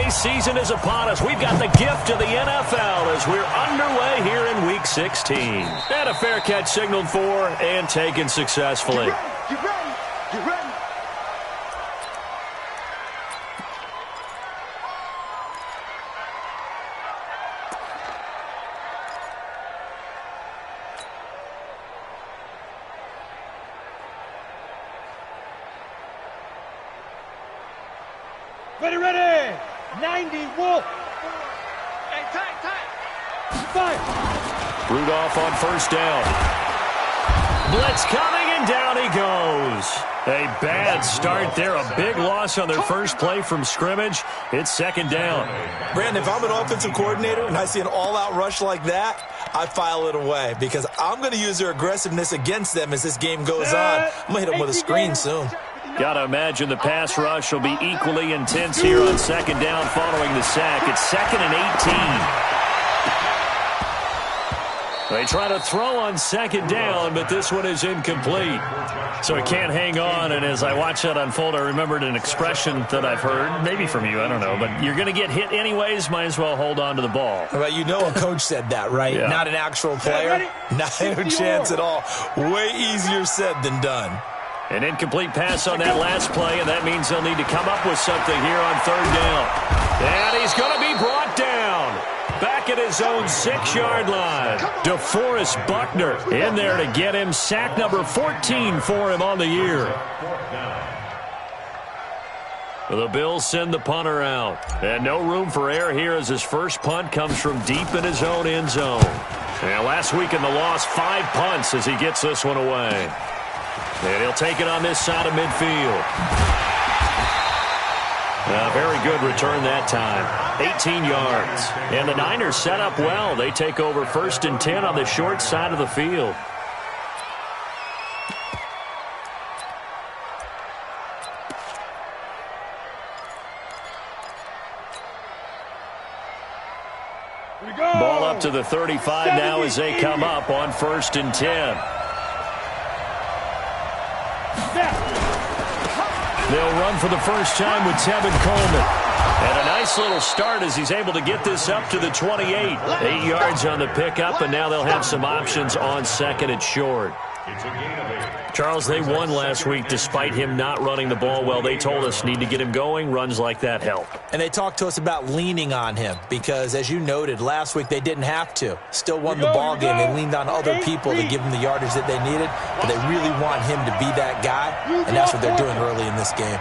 holiday season is upon us. We've got the gift of the NFL as we're underway here in Week 16. And a fair catch signaled for and taken successfully. Get ready. Get ready. Ready, ready! 90, Wolf! Hey, tight. Five! Rudolph on first down. Blitz coming, and down he goes. A bad start there. A big loss on their first play from scrimmage. It's second down. Brandon, if I'm an offensive coordinator and I see an all-out rush like that, I file it away because I'm going to use their aggressiveness against them as this game goes on. I'm going to hit them with a screen soon. Got to imagine the pass rush will be equally intense here on second down following the sack. It's 2nd and 18. They try to throw on second down, but this one is incomplete. So he can't hang on, and as I watch that unfold, I remembered an expression that I've heard, maybe from you, I don't know, but you're going to get hit anyways, might as well hold on to the ball. Well, you know a coach said that, right? Yeah. Not an actual player. Not a chance at all. Way easier said than done. An incomplete pass on that last play, and that means they'll need to come up with something here on third down. And he's going to be brought down. Back at his own 6-yard line. DeForest Buckner in there to get him. Sack number 14 for him on the year. The Bills send the punter out. And no room for error here as his first punt comes from deep in his own end zone. And last week in the loss, 5 punts as he gets this one away. And he'll take it on this side of midfield. A very good return that time. 18 yards. And the Niners set up well. They take over 1st and 10 on the short side of the field. Ball up to the 35 now as they come up on 1st and 10. They'll run for the first time with Tevin Coleman. And a nice little start as he's able to get this up to the 28. 8 yards on the pickup, and now they'll have some options on second and short. Charles, they won last week despite him not running the ball well. They told us need to get him going. Runs like that help. And they talked to us about leaning on him because, as you noted, last week they didn't have to. Still won the ball game. They leaned on other people to give them the yardage that they needed, but they really want him to be that guy, and that's what they're doing early in this game.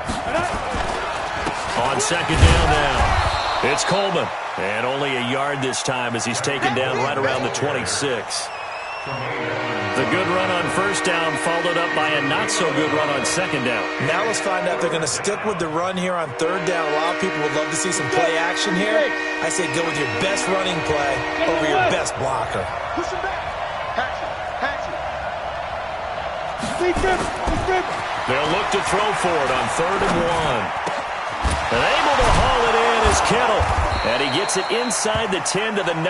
On second down now, it's Coleman. And only a yard this time as he's taken down right around the 26. The good run on first down followed up by a not-so-good run on second down. Now let's find out if they're going to stick with the run here on third down. A lot of people would love to see some play action here. I say go with your best running play over your best blocker. Push him back. Hatch. They'll look to throw for it on 3rd and 1. And able to haul it in is Kittle. And he gets it inside the 10 to the 9.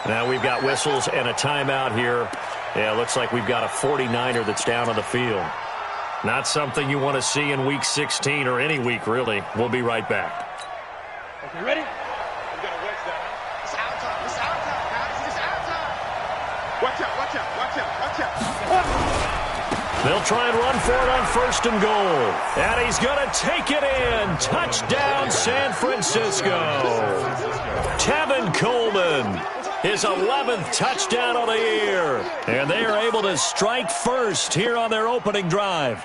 Now we've got whistles and a timeout here. Yeah, looks like we've got a 49er that's down on the field. Not something you want to see in Week 16 or any week, really. We'll be right back. Okay, ready? We got to wedge that. It's out time, guys. It's out time. Watch out. They'll try and run for it on 1st and goal. And he's going to take it in. Touchdown, San Francisco. Tevin Coleman. His 11th touchdown of the year. And they are able to strike first here on their opening drive.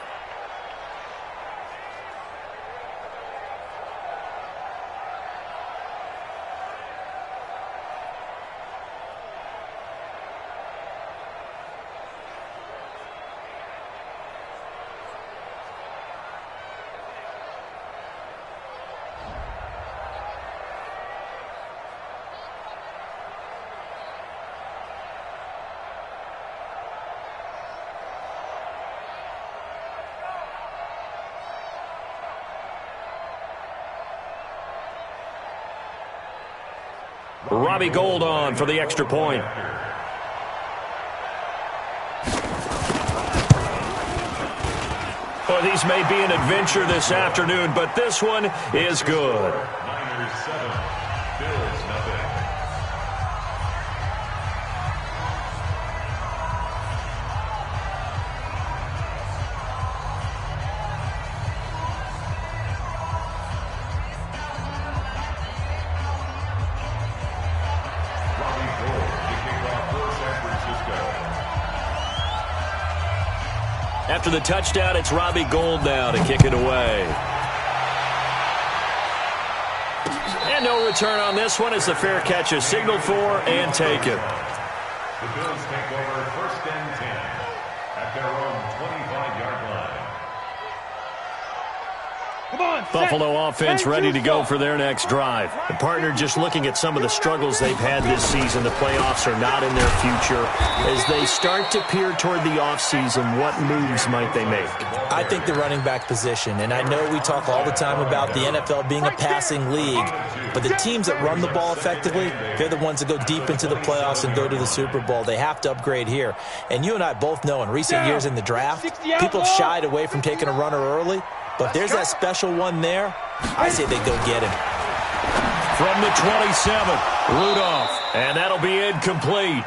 Robbie Gould on for the extra point. Well, these may be an adventure this afternoon, but this one is good. Packers 7, Bills nothing. After the touchdown, it's Robbie Gould now to kick it away. And no return on this one as the fair catch is signaled for and taken. The Bills take over 1st and 10 at their own 25-yard line. Come on, Buffalo offense ready to go for their next drive. The partner just looking at some of the struggles they've had this season. The playoffs are not in their future. As they start to peer toward the offseason, what moves might they make? I think the running back position, and I know we talk all the time about the NFL being a passing league, but the teams that run the ball effectively, they're the ones that go deep into the playoffs and go to the Super Bowl. They have to upgrade here. And you and I both know in recent years in the draft, people have shied away from taking a runner early. But there's that special one there. I say they go get him. From the 27, Rudolph. And that'll be incomplete.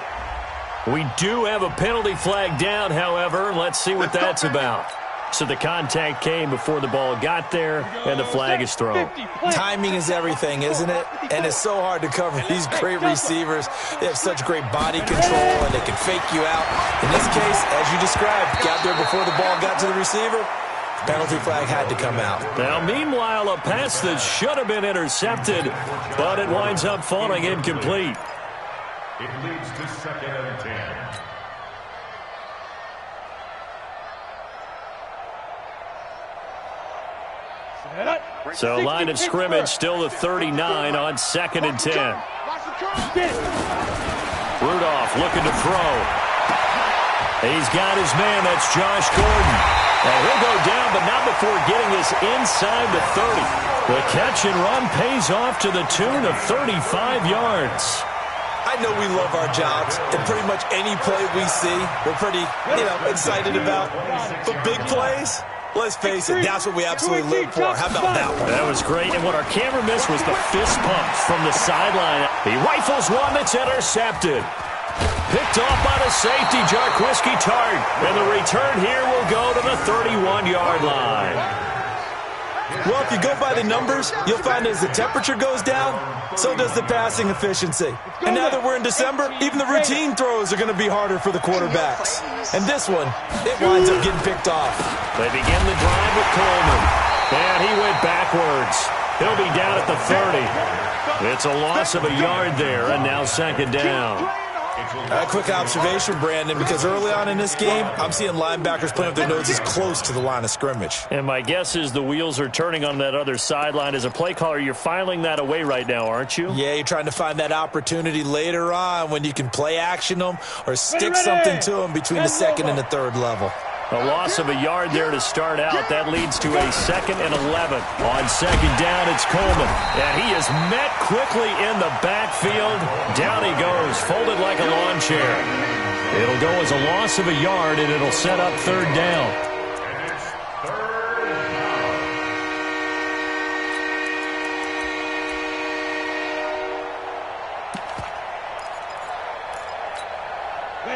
We do have a penalty flag down, however. Let's see what that's about. So the contact came before the ball got there, and the flag is thrown. Timing is everything, isn't it? And it's so hard to cover these great receivers. They have such great body control, and they can fake you out. In this case, as you described, got there before the ball got to the receiver. Penalty flag had to come out. Now, meanwhile, a pass that should have been intercepted, but it winds up falling incomplete. It leads to 2nd and 10. So line of scrimmage still the 39 on 2nd and 10. Rudolph looking to throw. He's got his man. That's Josh Gordon. And he'll go down, but not before getting this inside the 30. The catch and run pays off to the tune of 35 yards. I know we love our jobs, and pretty much any play we see, we're pretty, excited about. But big plays, let's face it, that's what we absolutely live for. How about that one? That was great, and what our camera missed was the fist pump from the sideline. He rifles one that's intercepted. Picked off by the safety, Jarquiski Tart. And the return here will go to the 31-yard line. Well, if you go by the numbers, you'll find as the temperature goes down, so does the passing efficiency. And now that we're in December, even the routine throws are going to be harder for the quarterbacks. And this one, it winds up getting picked off. They begin the drive with Coleman. And he went backwards. He'll be down at the 30. It's a loss of a yard there, and now 2nd down. A quick observation, Brandon, because early on in this game, I'm seeing linebackers playing with their noses close to the line of scrimmage. And my guess is the wheels are turning on that other sideline. As a play caller, you're filing that away right now, aren't you? Yeah, you're trying to find that opportunity later on when you can play action them or stick something to them between the 2nd and the 3rd level. A loss of a yard there to start out. That leads to a 2nd and 11. On 2nd down, it's Coleman. And he is met quickly in the backfield. Down he goes, folded like a lawn chair. It'll go as a loss of a yard, and it'll set up 3rd down. And it's 3rd down.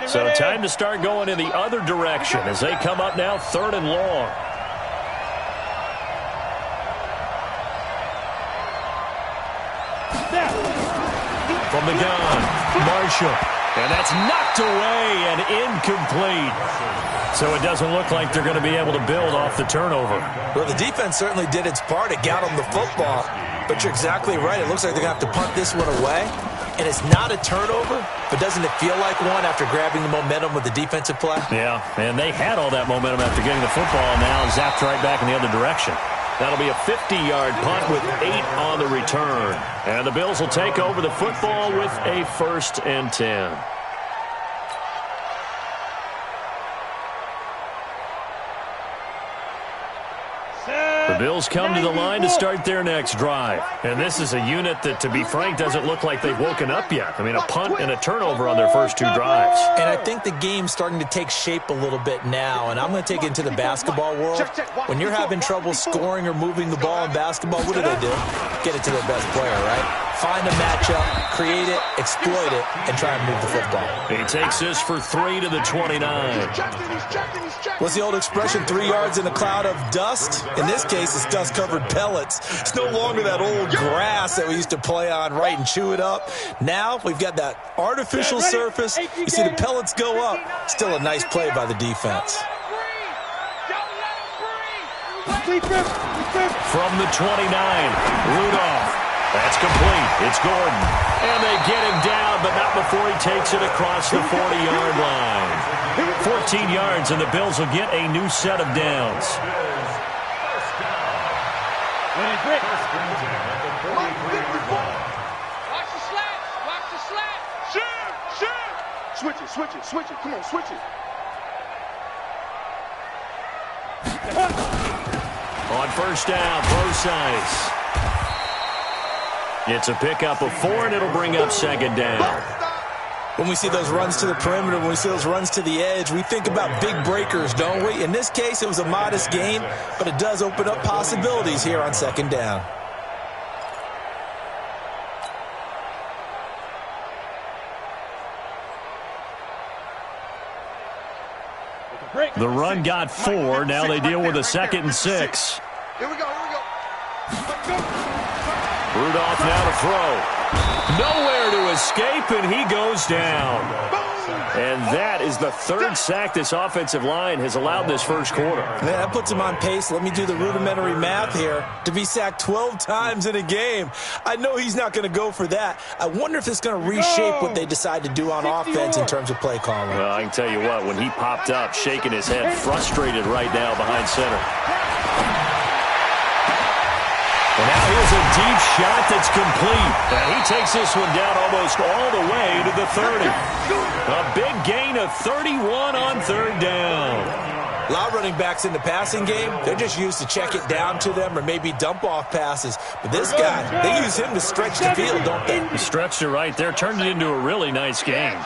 So time to start going in the other direction as they come up now 3rd and long. From the gun, Marshall. And that's knocked away and incomplete. So it doesn't look like they're going to be able to build off the turnover. Well, the defense certainly did its part. It got them the football. But you're exactly right. It looks like they're going to have to punt this one away. And it's not a turnover, but doesn't it feel like one after grabbing the momentum with the defensive play? Yeah, and they had all that momentum after getting the football, and now zapped right back in the other direction. That'll be a 50-yard punt with 8 on the return. And the Bills will take over the football with a 1st and 10. The Bills come to the line to start their next drive. And this is a unit that, to be frank, doesn't look like they've woken up yet. I mean, a punt and a turnover on their first two drives. And I think the game's starting to take shape a little bit now, and I'm going to take it into the basketball world. When you're having trouble scoring or moving the ball in basketball, what do? Get it to their best player, right? Find a matchup, create it, exploit it, and try and move the football. He takes this for 3 to the 29. What's the old expression, 3 yards in a cloud of dust? In this case, it's dust-covered pellets. It's no longer that old grass that we used to play on, right, and chew it up. Now we've got that artificial surface. You see the pellets go up. Still a nice play by the defense. From the 29, Rudolph. That's complete. It's Gordon. And they get him down, but not before he takes it across the 40-yard line. 14 yards, and the Bills will get a new set of downs. Watch the slats. Watch the slats. Shoot. Switch it. Come on, switch it. On first down, Brosize. It's a pickup of 4, and it'll bring up second down. When we see those runs to the perimeter, when we see those runs to the edge, we think about big breakers, don't we? In this case, it was a modest gain, but it does open up possibilities here on second down. The run got 4. Now they deal with a 2nd and 6. Here we go. Rudolph now to throw. Nowhere to escape, and he goes down. And that is the 3rd sack this offensive line has allowed this first quarter. Yeah, that puts him on pace. Let me do the rudimentary math here. To be sacked 12 times in a game, I know he's not going to go for that. I wonder if it's going to reshape what they decide to do on offense in terms of play calling. Well, I can tell you what, when he popped up, shaking his head, frustrated right now behind center. And now here's a deep shot that's complete. And he takes this one down almost all the way to the 30. A big gain of 31 on 3rd down. A lot of running backs in the passing game, they're just used to check it down to them or maybe dump off passes. But this guy, they use him to stretch the field, don't they? He stretched it right there, turned it into a really nice game.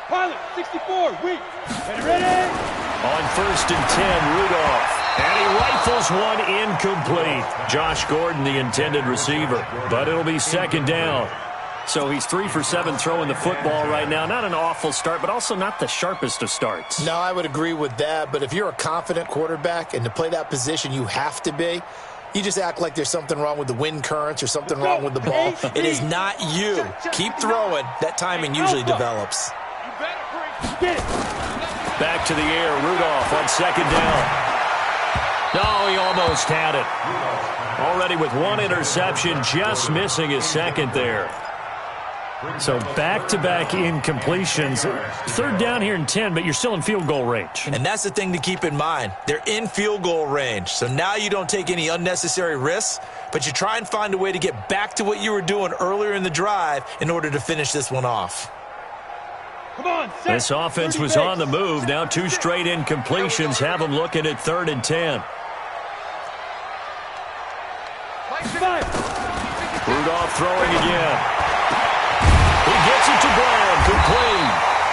Pilot, 64, weak. Ready? On 1st and 10, Rudolph. And he rifles one incomplete. Josh Gordon, the intended receiver. But it'll be 2nd down. So he's 3 for 7 throwing the football right now. Not an awful start, but also not the sharpest of starts. No, I would agree with that. But if you're a confident quarterback and to play that position you have to be, you just act like there's something wrong with the wind currents or something wrong with the ball. It is not you. Keep throwing. That timing usually develops. Get it. Back to the air. Rudolph on 2nd down. No, he almost had it. Already with 1 interception, just missing his 2nd there. So back-to-back incompletions. 3rd down here and 10, but you're still in field goal range. And that's the thing to keep in mind. They're in field goal range. So now you don't take any unnecessary risks, but you try and find a way to get back to what you were doing earlier in the drive in order to finish this one off. Come on, this offense was on the move. Now 2 straight incompletions have them looking at 3rd and 10. Rudolph throwing again. He gets it to Brown, complete.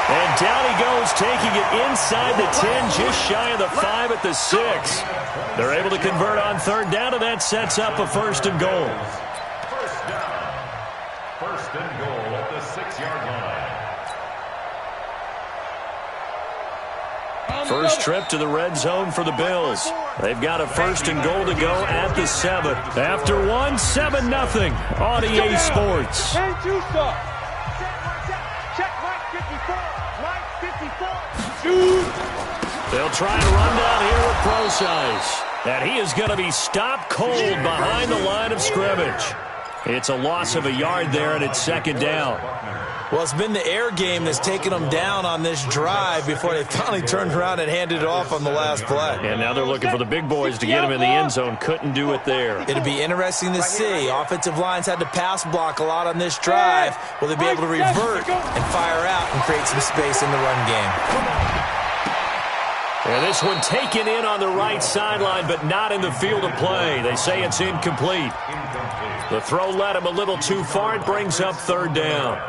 And down he goes, taking it inside the 10, just shy of the 5 at the 6. They're able to convert on 3rd down, and that sets up a 1st and goal. First and goal at the 6-yard line. First trip to the red zone for the Bills. They've got a 1st and goal to go at the 7. After 1, 7-0 on EA Sports. And 2 stop. Check right 54. Right 54. Shoot. They'll try and run down here with Brosize. And he is going to be stopped cold behind the line of scrimmage. It's a loss of a yard there, and it's 2nd down. Well, it's been the air game that's taken them down on this drive before they finally turned around and handed it off on the last play. And now they're looking for the big boys to get him in the end zone. Couldn't do it there. It'll be interesting to see. Offensive lines had to pass block a lot on this drive. Will they be able to revert and fire out and create some space in the run game? And this one taken in on the right sideline, but not in the field of play. They say it's incomplete. The throw led him a little too far. It brings up third down.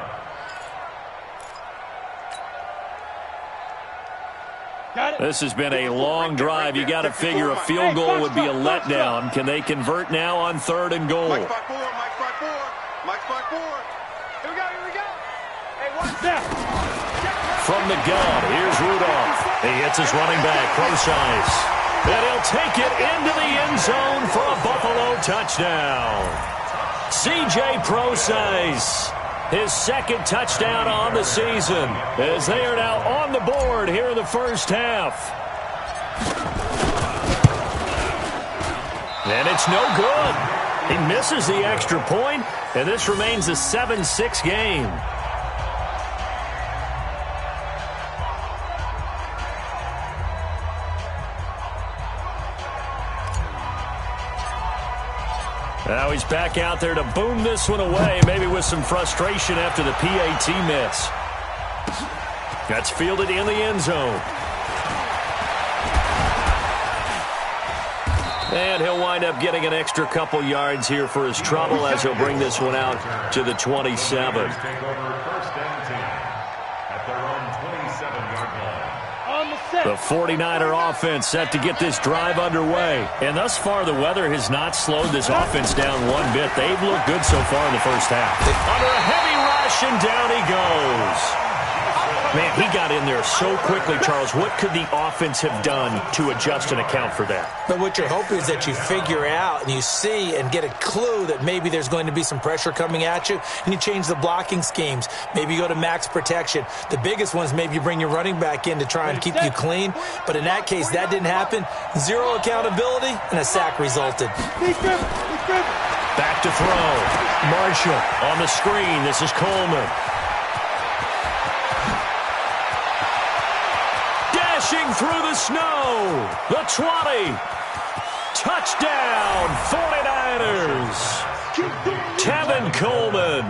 This has been a long drive. You got to figure a field goal would be a letdown. Can they convert now on third and goal? Mike 5-4, Mike 5-4, Mike 5-4. Here we go, here we go. Hey, watch that. From the gun, here's Rudolph. He hits his running back, Procise. And he'll take it into the end zone for a Buffalo touchdown. C.J. Procise, his second touchdown on the season, as they are now on the board here in the first half. And it's no good. He misses the extra point, and this remains a 7-6 game. Now he's back out there to boom this one away, maybe with some frustration after the PAT miss. That's fielded in the end zone. And he'll wind up getting an extra couple yards here for his trouble as he'll bring this one out to the 27. The 49er offense set to get this drive underway. And thus far, the weather has not slowed this offense down one bit. They've looked good so far in the first half. Under a heavy rush, and down he goes. Man, he got in there so quickly, Charles. What could the offense have done to adjust and account for that? But what you're hoping is that you figure out and you see and get a clue that maybe there's going to be some pressure coming at you, and you change the blocking schemes. Maybe you go to max protection. The biggest ones, maybe you bring your running back in to try and keep you clean. But in that case, that didn't happen. Zero accountability, and a sack resulted. Back to throw. Marshall on the screen. This is Coleman. Through the snow, the 20, touchdown 49ers. Tevin Coleman,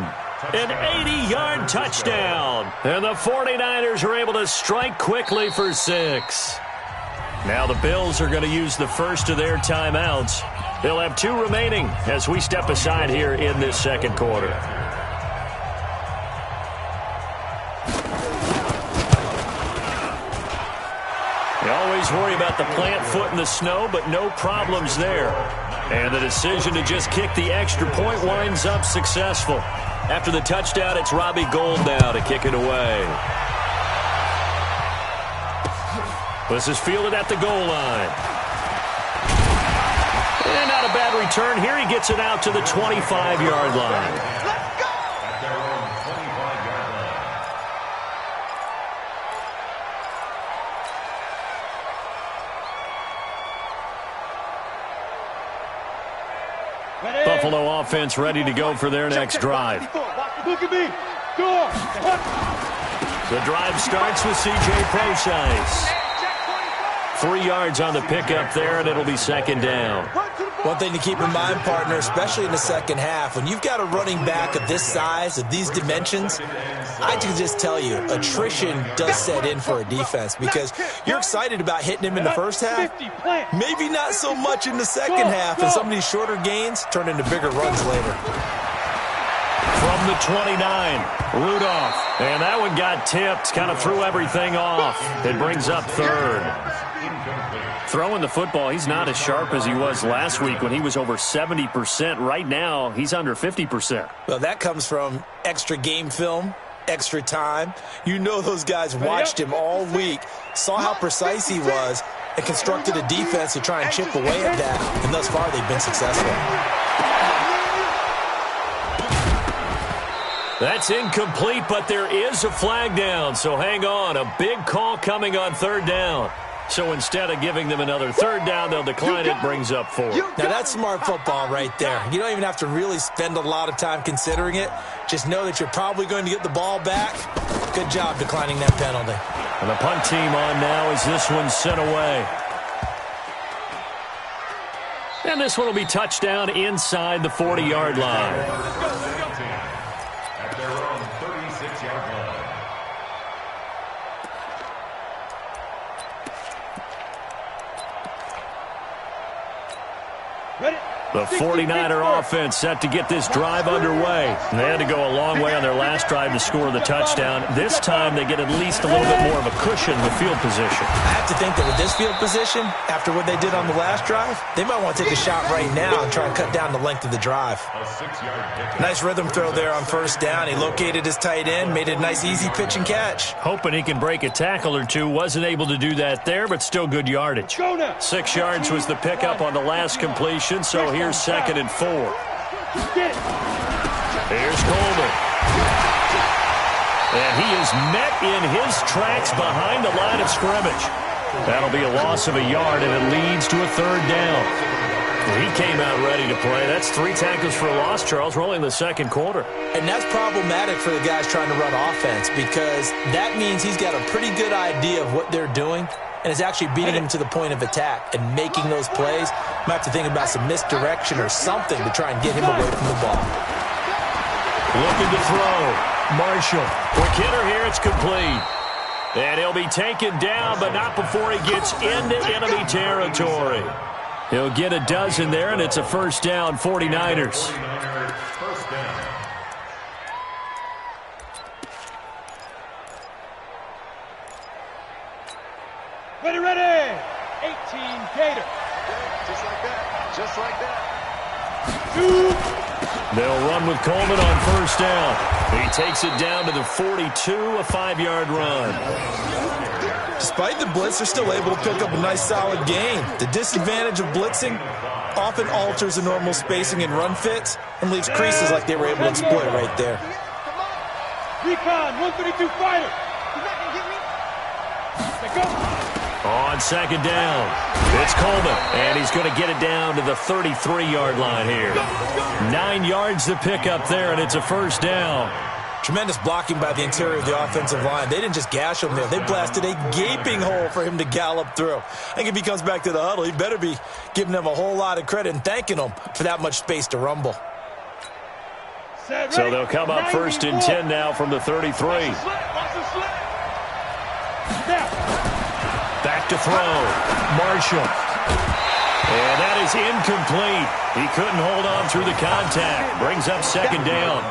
an 80-yard touchdown, and the 49ers are able to strike quickly for 6. Now the Bills are going to use the first of their timeouts. They'll have 2 remaining as we step aside here in this second quarter. Worry about the plant foot in the snow, but no problems there. And the decision to just kick the extra point winds up successful. After the touchdown, it's Robbie Gould now to kick it away. This is fielded at the goal line. And not a bad return here. He gets it out to the 25-yard line. Buffalo offense ready to go for their next drive. Look at me. Go. The drive starts with C.J. Procise. 3 yards on the pickup there, and it'll be second down. One thing to keep in mind, partner, especially in the second half, when you've got a running back of this size, of these dimensions, I can just tell you, attrition does set in for a defense because you're excited about hitting him in the first half, maybe not so much in the second half, and some of these shorter gains turn into bigger runs later. From the 29, Rudolph, and that one got tipped, kind of threw everything off. It brings up third. Throwing the football, he's not as sharp as he was last week when he was over 70%. Right now, he's under 50%. Well, that comes from extra game film, extra time. You know those guys watched him all week, saw how precise he was, and constructed a defense to try and chip away at that. And thus far, they've been successful. That's incomplete, but there is a flag down, so hang on. A big call coming on third down. So instead of giving them another third down, they'll decline it, brings up 4. Now, that's smart football right there. You don't even have to really spend a lot of time considering it. Just know that you're probably going to get the ball back. Good job declining that penalty. And the punt team on now as this one's sent away. And this one will be touchdown inside the 40-yard line. At their own 36-yard line. The 49er offense set to get this drive underway. They had to go a long way on their last drive to score the touchdown. This time they get at least a little bit more of a cushion with field position. I have to think that with this field position, after what they did on the last drive, they might want to take a shot right now and try and cut down the length of the drive. Nice rhythm throw there on first down. He located his tight end, made it a nice easy pitch and catch. Hoping he can break a tackle or two. Wasn't able to do that there, but still good yardage. 6 yards was the pickup on the last completion, so here's 2nd and 4. Here's Coleman. And he is met in his tracks behind the line of scrimmage. That'll be a loss of a yard, and it leads to a 3rd down. He came out ready to play. That's 3 tackles for a loss, Charles. We're only in the 2nd quarter. And that's problematic for the guys trying to run offense because that means he's got a pretty good idea of what they're doing and is actually beating them to the point of attack and making those plays. Might have to think about some misdirection or something to try and get him away from the ball. Looking to throw. Marshall. Quick hitter here. It's complete. And he'll be taken down, but not before he gets into enemy territory. He'll get a dozen there, and it's a 1st down, 49ers. First down. Ready. 18 Gator. Just like that. Just like that. They'll run with Coleman on 1st down. He takes it down to the 42, a 5-yard run. Despite the blitz, they're still able to pick up a nice solid gain. The disadvantage of blitzing often alters the normal spacing and run fits and leaves creases like they were able to exploit right there. Recon, 132 fighter. He's not going to get me. Let's go. On 2nd down, it's Coleman, and he's going to get it down to the 33-yard line here. 9 yards to pick up there, and it's a 1st down. Tremendous blocking by the interior of the offensive line. They didn't just gash him there. They blasted a gaping hole for him to gallop through. I think if he comes back to the huddle, he better be giving them a whole lot of credit and thanking them for that much space to rumble. So they'll come up 1st and 10 now from the 33. Back to throw. Marshall. And that is incomplete. He couldn't hold on through the contact. Brings up 2nd down.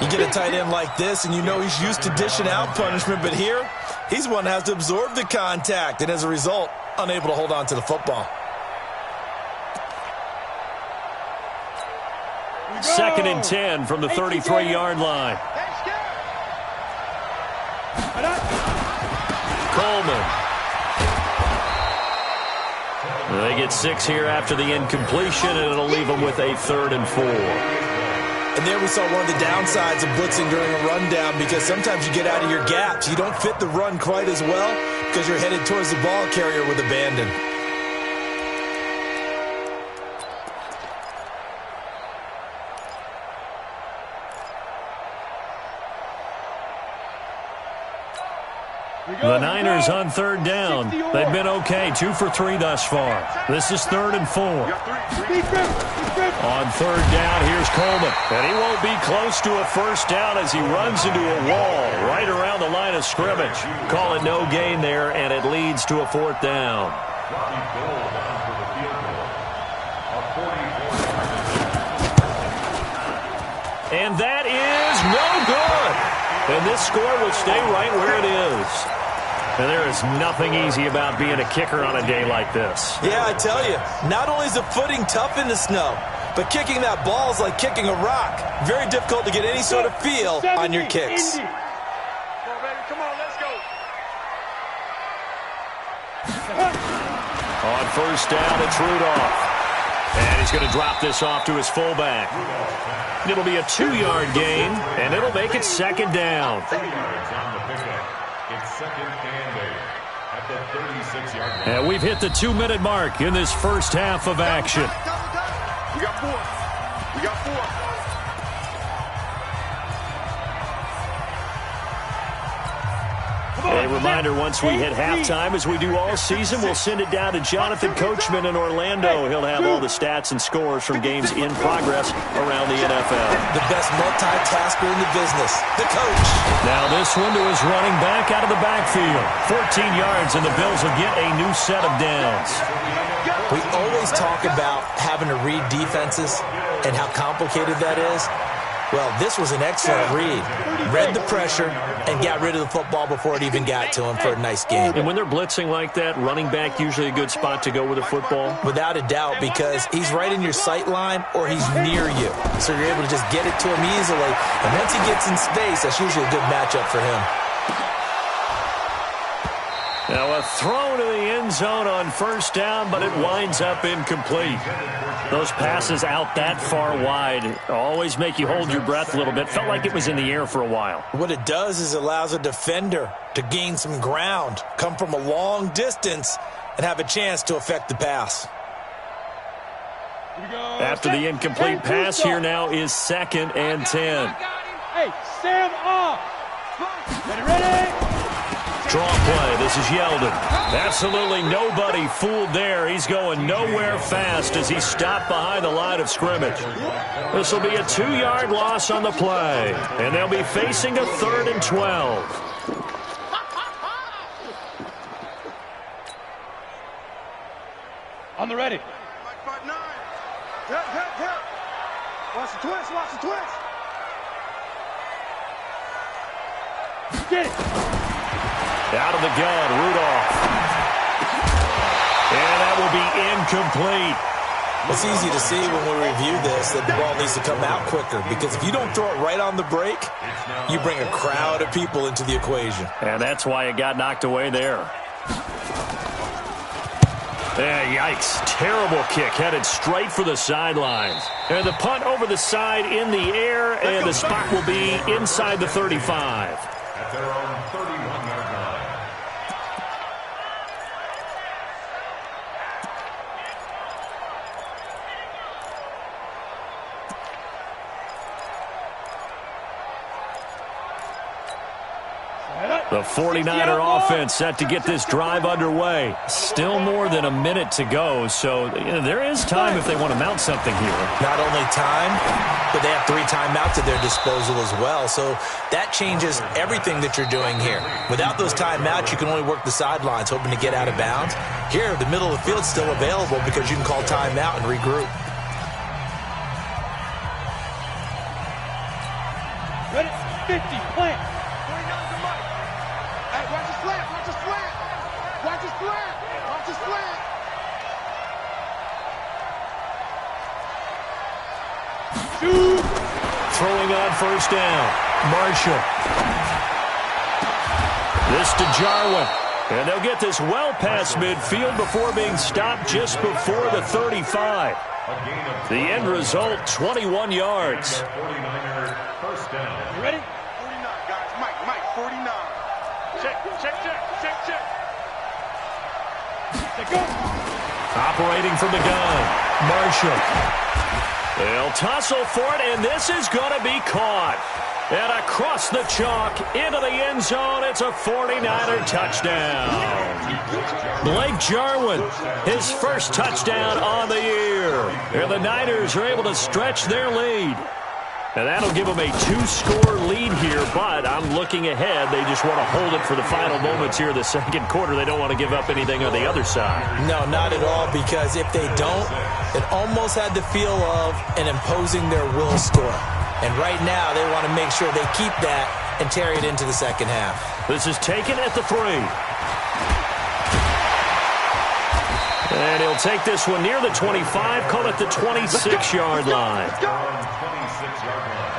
You get a tight end like this, and you know he's used to dishing out punishment, but here, he's one that has to absorb the contact, and as a result, unable to hold on to the football. 2nd and 10 from the 33-yard line. Coleman. They get 6 here after the incompletion, and it'll leave them with a 3rd and 4. And there we saw one of the downsides of blitzing during a rundown because sometimes you get out of your gaps. You don't fit the run quite as well because you're headed towards the ball carrier with abandon. The Niners on 3rd down. They've been okay, 2 for 3 thus far. This is 3rd and 4. On 3rd down, here's Coleman. And he won't be close to a 1st down as he runs into a wall right around the line of scrimmage. Call it no gain there, and it leads to a 4th down. And that is no good. And this score will stay right where it is. And there is nothing easy about being a kicker on a day like this. Yeah, I tell you, not only is the footing tough in the snow, but kicking that ball is like kicking a rock. Very difficult to get any sort of feel on your kicks. Come on, baby. Come on, let's go. On 1st down, it's Rudolph. And he's going to drop this off to his fullback. It'll be a 2-yard gain, and it'll make it 2nd down. 3 yards on the pickup. It's 2nd and 8 at the 36-yard line. And we've hit the 2-minute mark in this first half of action. We got 4. We got 4. A reminder, once we hit halftime, as we do all season, we'll send it down to Jonathan Coachman in Orlando. He'll have all the stats and scores from games in progress around the NFL. The best multitasker in the business, the coach. Now this one to his running back out of the backfield. 14 yards, and the Bills will get a new set of downs. We always talk about having to read defenses and how complicated that is. Well, this was an excellent read. Read the pressure and got rid of the football before it even got to him for a nice game. And when they're blitzing like that, running back usually a good spot to go with the football? Without a doubt, because he's right in your sight line or he's near you. So you're able to just get it to him easily. And once he gets in space, that's usually a good matchup for him. Now a throw to the end zone on first down, but it winds up incomplete. Those passes out that far wide always make you hold your breath a little bit. Felt like it was in the air for a while. What it does is allows a defender to gain some ground, come from a long distance, and have a chance to affect the pass. After the incomplete pass, here now is 2nd and 10. Hey, Sam off. Ready? Draw play. This is Yeldon. Absolutely nobody fooled there. He's going nowhere fast as he's stopped behind the line of scrimmage. This will be a 2-yard loss on the play, and they'll be facing a 3rd and 12. On the ready. Mike 5-9. Help. Watch the twist. Get it. Out of the gun, Rudolph. And that will be incomplete. It's easy to see when we review this that the ball needs to come out quicker, because if you don't throw it right on the break, you bring a crowd of people into the equation. And that's why it got knocked away there. Yikes. Terrible kick headed straight for the sidelines. And the punt over the side in the air, and the spot will be inside the 35. At their own 31-yard line. The 49er offense set to get this drive underway. Still more than a minute to go, so there is time if they want to mount something here. Not only time, but they have 3 timeouts at their disposal as well, so that changes everything that you're doing here. Without those timeouts, you can only work the sidelines, hoping to get out of bounds. Here, the middle of the field's still available because you can call timeout and regroup. Ready? 50. Plant. Watch his flat. Shoot. Throwing on first down. Marshall. This to Jarwin. And they'll get this well past midfield before being stopped just before the 35. The end result, 21 yards. 49er first down. You ready? 49, guys. Mike, 49. Check. They go. Operating from the gun, Marshall. They'll tussle for it, and this is going to be caught. And across the chalk, into the end zone, it's a 49er touchdown. Blake Jarwin, his first touchdown on the year. And the Niners are able to stretch their lead. And that'll give them a 2-score lead here, but I'm looking ahead. They just want to hold it for the final moments here in the second quarter. They don't want to give up anything on the other side. No, not at all, because if they don't, it almost had the feel of an imposing their will score. And right now, they want to make sure they keep that and carry it into the second half. This is taken at the 3. And he'll take this one near the 25, call it the 26-yard line. 26-yard line.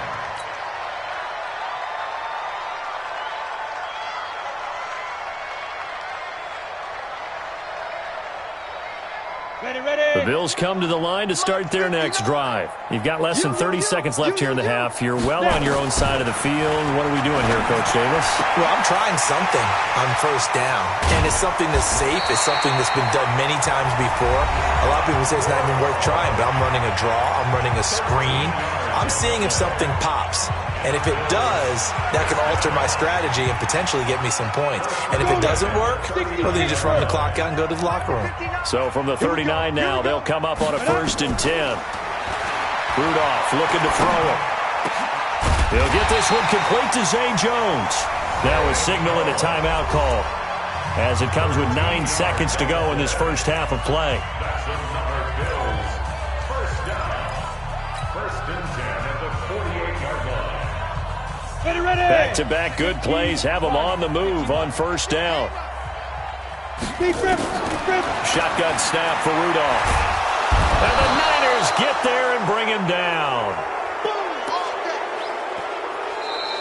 The Bills come to the line to start their next drive. You've got less than 30 seconds left here in the half. You're well on your own side of the field. What are we doing here, Coach Davis? Well, I'm trying something on first down, and it's something that's safe. It's something that's been done many times before. A lot of people say it's not even worth trying, but I'm running a draw. I'm running a screen. I'm seeing if something pops. And if it does, that can alter my strategy and potentially get me some points. And if it doesn't work, well, then you just run the clock out and go to the locker room. So from the 39 now, they'll come up on a 1st and 10. Rudolph looking to throw it. He'll get this one complete to Zay Jones. Now a signal and a timeout call. as it comes with 9 seconds to go in this first half of play. First down. First and 10 at the 48-yard line. Ready. Back-to-back good plays have them on the move on first down. Shotgun snap for Rudolph. And the Niners get there and bring him down.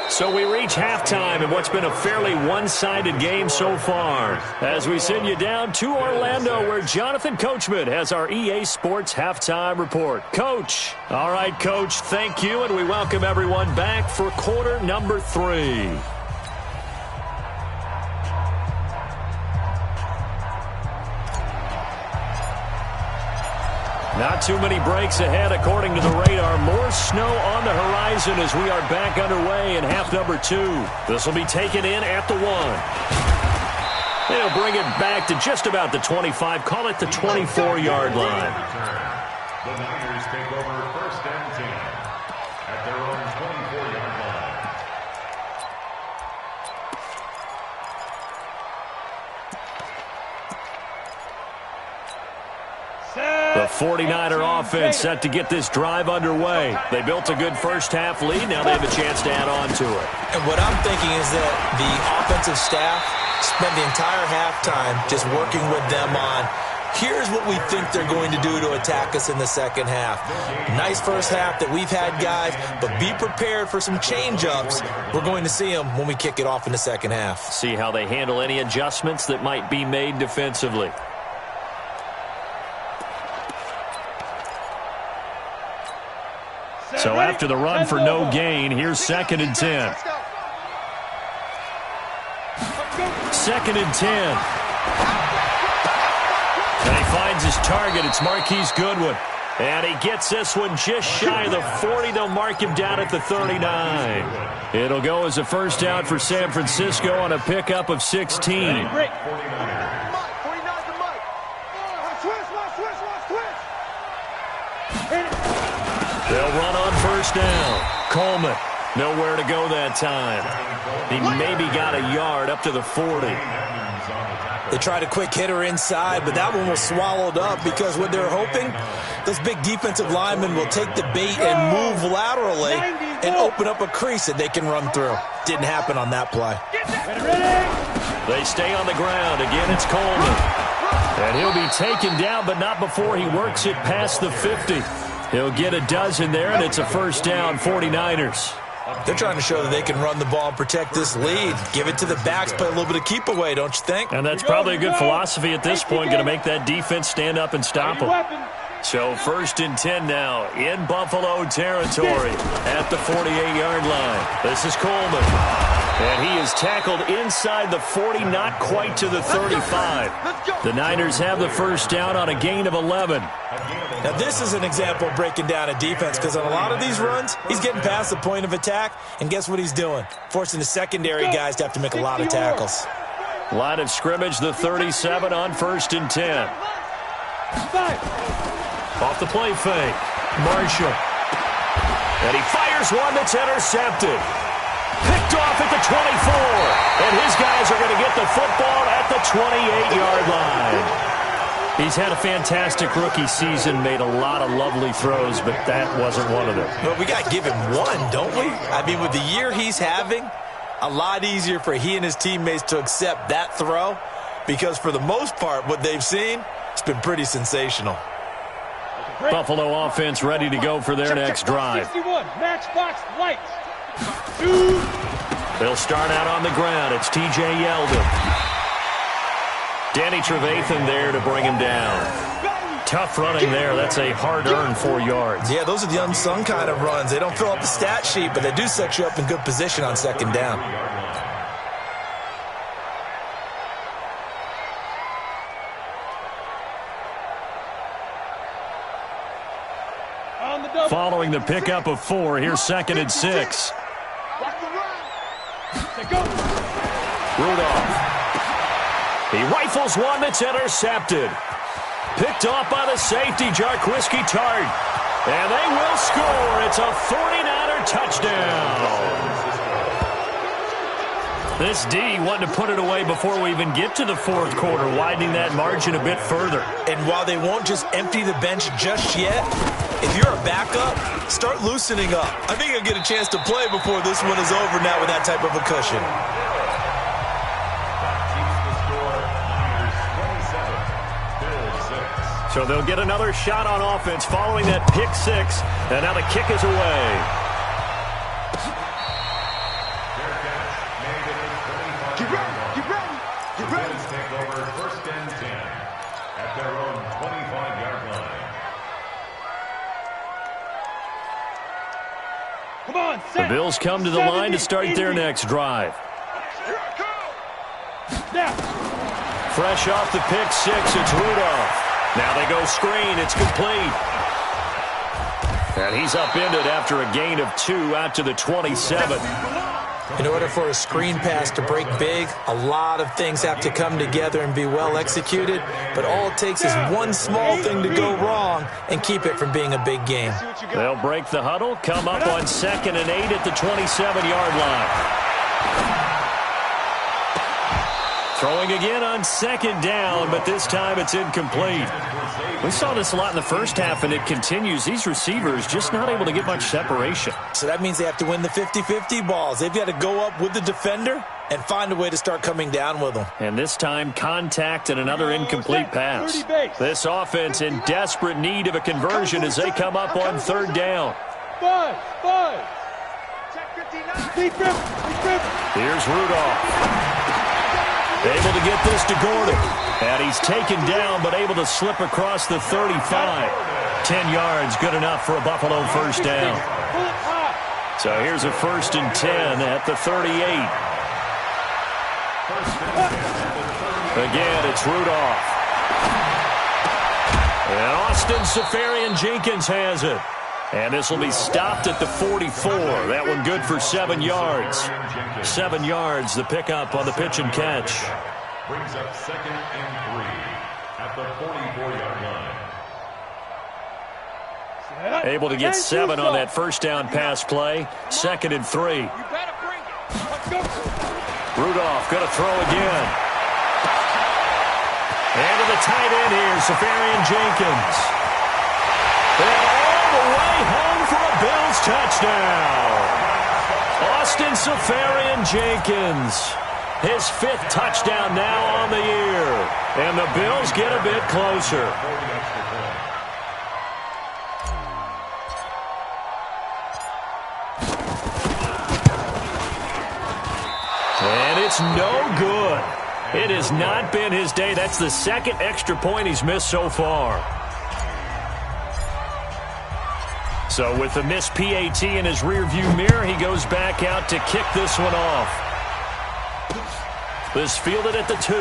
So we reach halftime in what's been a fairly one-sided game so far, as we send you down to Orlando, where Jonathan Coachman has our EA Sports Halftime Report. Coach. All right, Coach, thank you, and we welcome everyone back for quarter number 3. Not too many breaks ahead, according to the radar. More snow on the horizon as we are back underway in half number 2. This will be taken in at the 1. They'll bring it back to just about the 25, call it the 24-yard line. The Niners take over first and 10 at their own 24-yard line. The 49er offense set to get this drive underway. They built a good first half lead. Now they have a chance to add on to it. And what I'm thinking is that the offensive staff spent the entire halftime just working with them on, here's what we think they're going to do to attack us in the second half. Nice first half that we've had, guys, but be prepared for some change-ups. We're going to see them when we kick it off in the second half. See how they handle any adjustments that might be made defensively. So after the run for no gain, here's 2nd and 10. 2nd and 10. And he finds his target. It's Marquise Goodwin. And he gets this one just shy of the 40. They'll mark him down at the 39. It'll go as a first down for San Francisco on a pickup of 16. They'll run on first down. Coleman, nowhere to go that time. He maybe got a yard up to the 40. They tried a quick hitter inside, but that one was swallowed up because what they're hoping, those big defensive linemen will take the bait and move laterally and open up a crease that they can run through. Didn't happen on that play. They stay on the ground. Again, it's Coleman. And he'll be taken down, but not before he works it past the 50. He'll get a dozen there, and it's a first down, 49ers. They're trying to show that they can run the ball and protect this lead. Give it to the backs, play a little bit of keep away, don't you think? And that's probably a good philosophy at this point, going to make that defense stand up and stop them. So 1st and 10 now in Buffalo territory at the 48-yard line. This is Coleman. And he is tackled inside the 40, not quite to the 35. The Niners have the first down on a gain of 11. Now, this is an example of breaking down a defense because on a lot of these runs, he's getting past the point of attack, and guess what he's doing? Forcing the secondary guys to have to make a lot of tackles. Line of scrimmage, the 37 on 1st and 10. Off the play fake, Marshall. And he fires one that's intercepted. Picked off at the 24. And his guys are going to get the football at the 28-yard line. He's had a fantastic rookie season, made a lot of lovely throws, but that wasn't one of them. Well, we got to give him one, don't we? I mean, with the year he's having, a lot easier for he and his teammates to accept that throw because for the most part, what they've seen, it's been pretty sensational. Buffalo offense ready to go for their next drive. 61, matchbox lights. They'll start out on the ground. It's T.J. Yeldon. Danny Trevathan there to bring him down. Tough running there. That's a hard-earned 4 yards. Yeah, those are the unsung kind of runs. They don't fill up the stat sheet, but they do set you up in good position on 2nd down. Following the pickup of 4, here's 2nd and 6. Rudolph. He rifles one that's intercepted. Picked off by the safety, Jarquiski Tart. And they will score. It's a 49er touchdown. This D wanting to put it away before we even get to the fourth quarter, widening that margin a bit further. And while they won't just empty the bench just yet, if you're a backup, start loosening up. I think you'll get a chance to play before this one is over now with that type of a cushion. So they'll get another shot on offense following that pick six, and now the kick is away. Get ready, get ready, get ready. Bills take over first and 10 at their own 25-yard line. Come on, The Bills come to the line to start their next drive. Now. Fresh off the pick six, it's Rudolph. Now they go screen. It's complete. And he's upended after a gain of 2 out to the 27. In order for a screen pass to break big, a lot of things have to come together and be well executed. But all it takes is one small thing to go wrong and keep it from being a big game. They'll break the huddle, come up on 2nd and 8 at the 27-yard line. Throwing again on 2nd down, but this time it's incomplete. We saw this a lot in the first half, and it continues. These receivers just not able to get much separation. So that means they have to win the 50-50 balls. They've got to go up with the defender and find a way to start coming down with them. And this time, contact and another incomplete pass. This offense in desperate need of a conversion as they come up on 3rd down. 5. Here's Rudolph. Able to get this to Gordon. And he's taken down, but able to slip across the 35. 10 yards, good enough for a Buffalo first down. So here's a 1st and 10 at the 38. Again, it's Rudolph. And Austin Seferian-Jenkins has it. And this will be stopped at the 44. That one good for 7 yards. 7 yards, the pickup on the pitch and catch. Brings up 2nd and 3 at the 44-yard line. Able to get 7 on that first down pass play. 2nd and 3. Rudolph going to throw again. And to the tight end here, Seferian-Jenkins. And all the way home for a Bills touchdown. Austin Seferian-Jenkins. His 5th touchdown now on the year. And the Bills get a bit closer. And it's no good. It has not been his day. That's the 2nd extra point he's missed so far. So with the missed PAT in his rearview mirror, he goes back out to kick this one off. This fielded at the 2.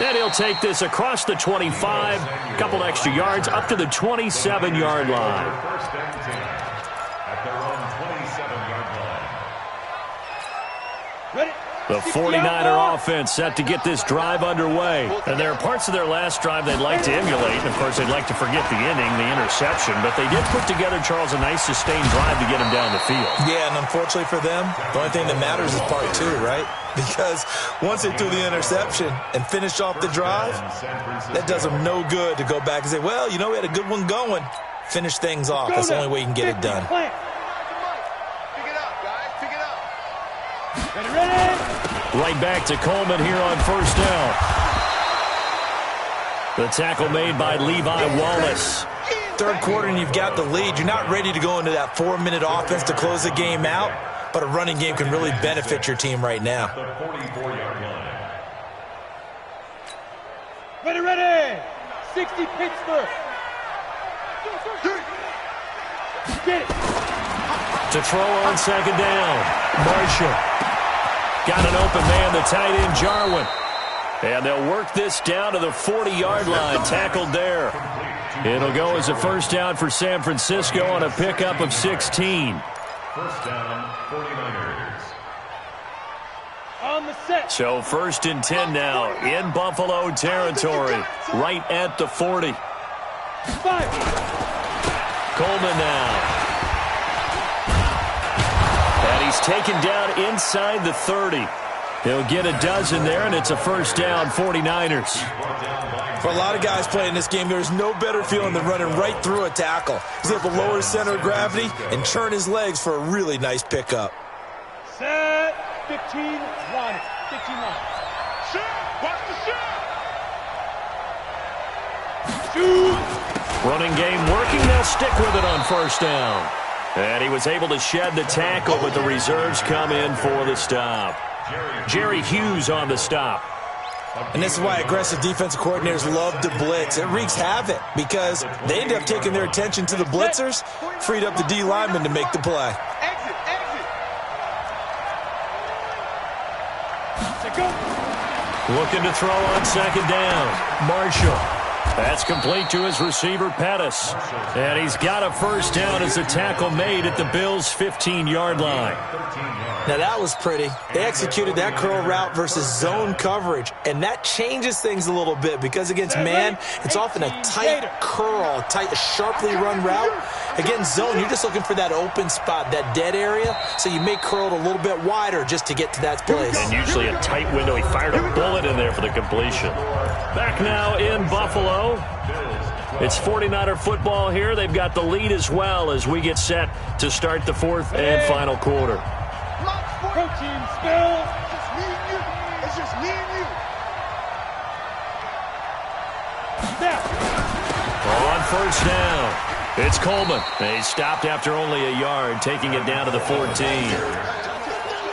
Then he'll take this across the 25, a couple extra yards, up to the 27-yard line. First and 10 at their own 27-yard line. The 49er offense set to get this drive underway. And there are parts of their last drive they'd like to emulate. And, of course, they'd like to forget the inning, the interception. But they did put together, Charles, a nice sustained drive to get him down the field. Yeah, and unfortunately for them, the only thing that matters is part 2, right? Because once they threw the interception and finished off the drive, that does them no good to go back and say, well, you know, we had a good one going. Finish things off. That's the only way you can get it done. Pick it up, guys. Pick it up. Ready? Right back to Coleman here on first down. The tackle made by Levi Wallace. 3rd quarter and you've got the lead. You're not ready to go into that 4-minute offense to close the game out, but a running game can really benefit your team right now. The 44-yard line. Ready. 60 Pittsburgh. Get it. To throw on 2nd down. Marshall. Got an open man, the tight end, Jarwin. And they'll work this down to the 40-yard line, tackled there. It'll go as a first down for San Francisco on a pickup of 16. First down, 49ers. On the set. So 1st and 10 now in Buffalo territory, right at the 40. 5. Coleman now. And he's taken down inside the 30. He'll get a dozen there, and it's a first down, 49ers. For a lot of guys playing this game, there's no better feeling than running right through a tackle. He's able to lower his center of gravity and churn his legs for a really nice pickup. Set. 15 line. 15 line. Shot. Watch the shot. Shoot. Running game working. They'll stick with it on first down. And he was able to shed the tackle, but the reserves come in for the stop. Jerry Hughes on the stop. And this is why aggressive defensive coordinators love to blitz. It wreaks havoc because they end up taking their attention to the blitzers, freed up the D lineman to make the play. Exit. Looking to throw on second down. Marshall. That's complete to his receiver, Pettis. And he's got a first down as a tackle made at the Bills' 15-yard line. Now that was pretty. They executed that curl route versus zone coverage, and that changes things a little bit because against man, it's often a tight curl, tight, sharply run route. Against zone, you're just looking for that open spot, that dead area, so you may curl it a little bit wider just to get to that place. And usually a tight window. He fired a bullet in there for the completion. Back now in Buffalo. It's 49er football here. They've got the lead as well as we get set to start the fourth and final quarter. Protein spill. It's just me and you. Snap. On first down, it's Coleman. He stopped after only a yard, taking it down to the 14.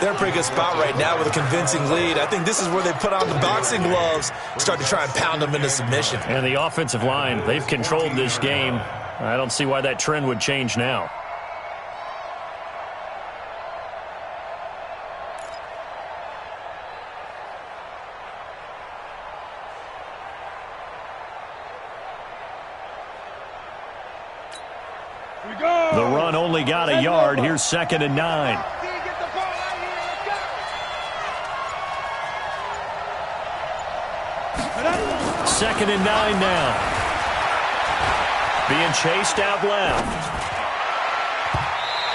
They're in a pretty good spot right now with a convincing lead. I think this is where they put on the boxing gloves, start to try and pound them into submission. And the offensive line, they've controlled this game. I don't see why that trend would change now. The run only got a yard. Here's 2nd and 9. Second and 9 now. Being chased out left.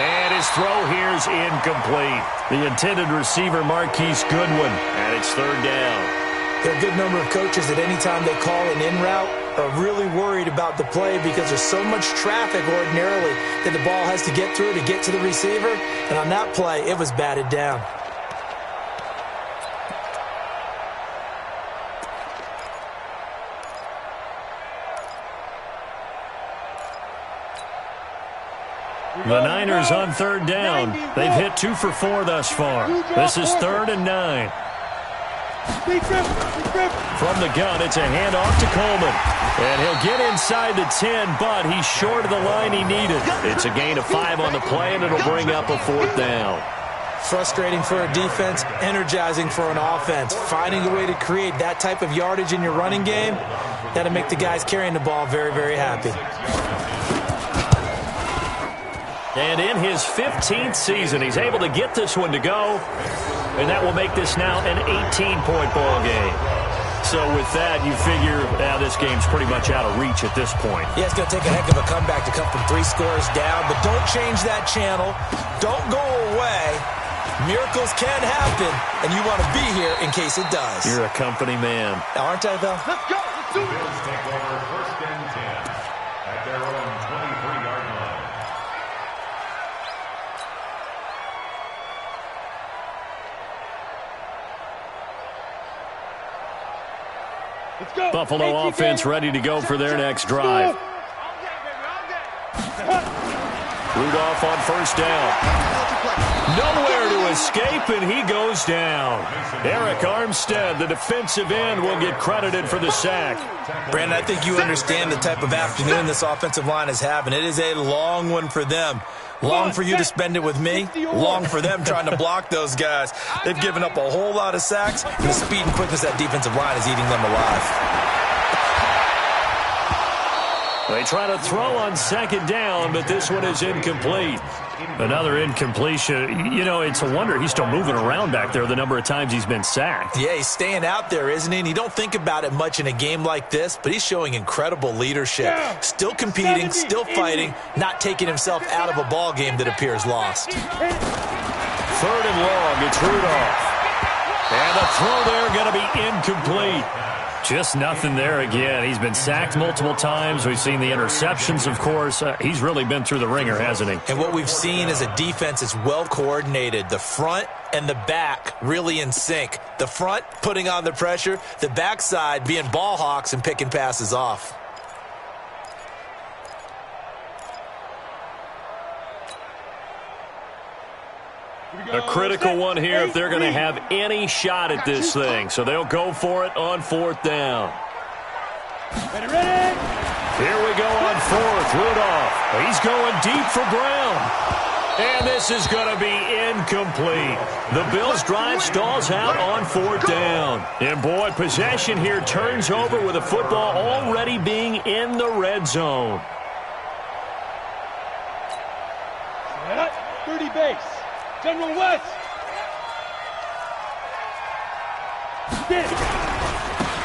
And his throw here is incomplete. The intended receiver, Marquise Goodwin, and it's 3rd down. There are a good number of coaches that any time they call an in route are really worried about the play because there's so much traffic ordinarily that the ball has to get through to get to the receiver. And on that play, it was batted down. The Niners on 3rd down. They've hit 2 for 4 thus far. This is 3rd and 9. From the gun, it's a handoff to Coleman. And he'll get inside the 10, but he's short of the line he needed. It's a gain of 5 on the play, and it'll bring up a 4th down. Frustrating for a defense, energizing for an offense. Finding a way to create that type of yardage in your running game, that'll make the guys carrying the ball very, very happy. And in his 15th season, he's able to get this one to go. And that will make this now an 18-point ball game. So with that, you figure this game's pretty much out of reach at this point. Yeah, it's going to take a heck of a comeback to come from 3 scores down. But don't change that channel. Don't go away. Miracles can happen, and you want to be here in case it does. You're a company man. Aren't I, though? Let's go. Let's do it. Bills take over 1st and 10 at their own 23-yard line. Let's go. Buffalo offense ready to go for their next drive. Rudolph on first down. Nowhere to escape, and he goes down. Eric Armstead, the defensive end, will get credited for the sack. Brandon, I think you understand the type of afternoon this offensive line is having. It is a long one for them. Long for you to spend it with me. Long for them trying to block those guys. They've given up a whole lot of sacks, and the speed and quickness of that defensive line is eating them alive. They try to throw on 2nd down, but this one is incomplete. Another incompletion. You know, it's a wonder he's still moving around back there the number of times he's been sacked. Yeah, he's staying out there, isn't he? And you don't think about it much in a game like this, but he's showing incredible leadership. Still competing, still fighting, not taking himself out of a ball game that appears lost. third and long. It's Rudolph. And the throw there going to be incomplete. Just nothing there again. He's been sacked multiple times. We've seen the interceptions, of course. He's really been through the ringer, hasn't he? And what we've seen is a defense that's well coordinated. The front and the back really in sync. The front putting on the pressure. The backside being ball hawks and picking passes off. A critical one here if they're going to have any shot at this thing. So they'll go for it on fourth down. Ready. Here we go on fourth. Rudolph. He's going deep for Brown. And this is going to be incomplete. The Bills' drive stalls out on fourth down. And, boy, possession here turns over with the football already being in the red zone. 30 base. General West.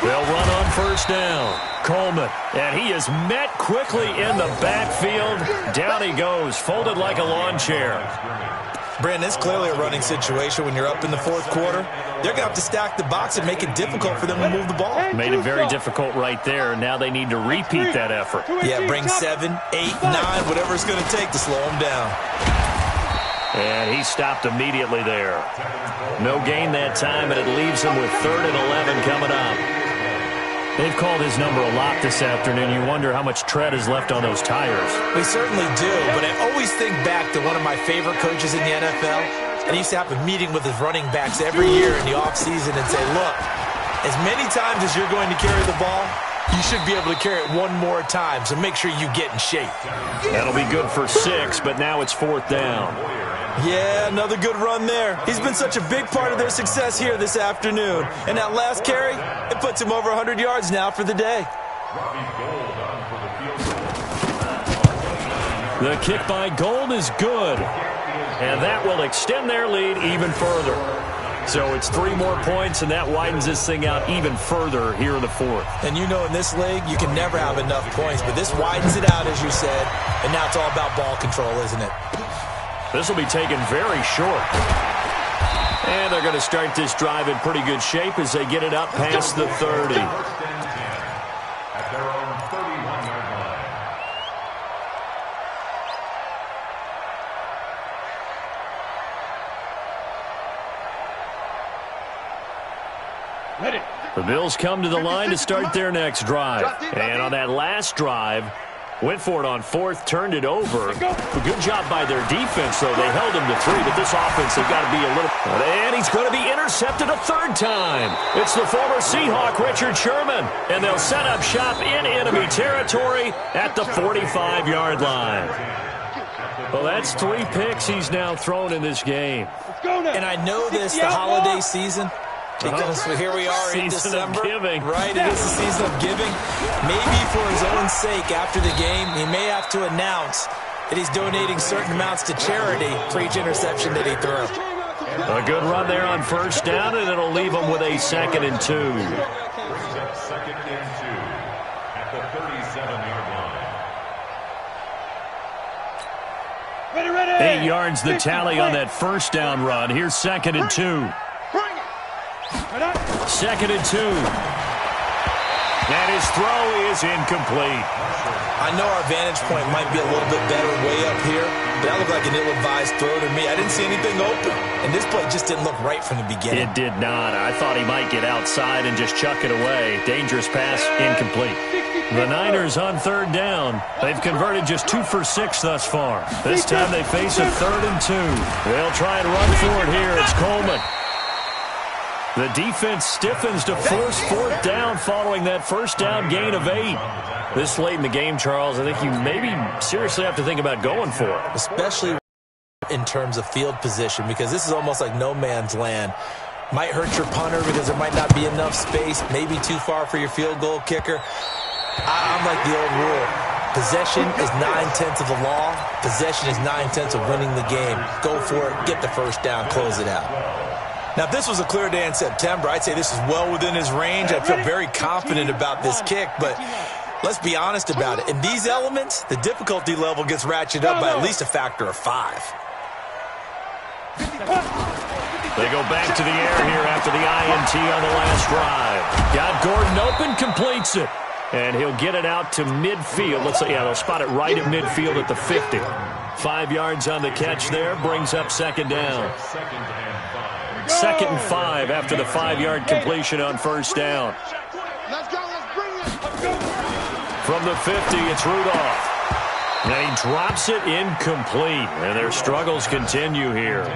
They'll run on first down. Coleman, and he is met quickly in the backfield. Down he goes, folded like a lawn chair. Brandon, it's clearly a running situation when you're up in the fourth quarter. They're going to have to stack the box and make it difficult for them to move the ball. Made it very difficult right there. Now they need to repeat that effort. Yeah, bring 7, 8, 9, whatever it's going to take to slow them down. And he stopped immediately there. No gain that time, and it leaves him with 3rd and 11 coming up. They've called his number a lot this afternoon. You wonder how much tread is left on those tires. We certainly do, but I always think back to one of my favorite coaches in the NFL. And he used to have a meeting with his running backs every year in the offseason and say, look, as many times as you're going to carry the ball, you should be able to carry it one more time, so make sure you get in shape. That'll be good for 6, but now it's 4th down. Yeah, another good run there. He's been such a big part of their success here this afternoon. And that last carry, it puts him over 100 yards now for the day. The kick by Gold is good. And that will extend their lead even further. So it's 3 more points, and that widens this thing out even further here in the 4th. And you know in this league, you can never have enough points. But this widens it out, as you said. And now it's all about ball control, isn't it? This will be taken very short. And they're going to start this drive in pretty good shape as they get it up past the 30. At their own 31-yard line. Ready. The Bills come to the line to start their next drive. And on that last drive, went for it on 4th, turned it over. A good job by their defense, though. They held him to 3, but this offense, they've got to be a little... And he's going to be intercepted a 3rd time. It's the former Seahawk, Richard Sherman. And they'll set up shop in enemy territory at the 45-yard line. Well, that's 3 picks he's now thrown in this game. And I know this, the holiday season... Because here we are in December, right? It is the season of giving. Maybe for his own sake, after the game, he may have to announce that he's donating certain amounts to charity for each interception that he threw. A good run there on first down, and it'll leave him with a 2nd and 2. 2nd and 2 at the 37-yard line. Ready. 8 yards the tally on that first down run. Here's 2nd and 2. 2nd and 2. And his throw is incomplete. I know our vantage point might be a little bit better way up here, but that looked like an ill-advised throw to me. I didn't see anything open, and this play just didn't look right from the beginning. It did not. I thought he might get outside and just chuck it away. Dangerous pass, incomplete. The Niners on 3rd down. They've converted just 2 for 6 thus far. This time they face a 3rd and 2. They'll try and run for it here. It's Coleman. The defense stiffens to force 4th down following that first down gain of 8. This late in the game, Charles, I think you maybe seriously have to think about going for it. Especially in terms of field position, because this is almost like no man's land. Might hurt your punter because there might not be enough space, maybe too far for your field goal kicker. I'm like the old rule. Possession is 9/10 of the law. Possession is 9/10 of winning the game. Go for it, get the first down, close it out. Now, if this was a clear day in September, I'd say this is well within his range. I feel very confident about this kick, but let's be honest about it. In these elements, the difficulty level gets ratcheted up by at least a factor of 5. They go back to the air here after the INT on the last drive. Got Gordon open, completes it. And he'll get it out to midfield. Let's say, yeah, they'll spot it right at midfield at the 50. 5 yards on the catch there, brings up second down. 2nd and 5 after the 5-yard completion on first down. Let's go, let's bring it. From the 50, it's Rudolph. And he drops it incomplete. And their struggles continue here.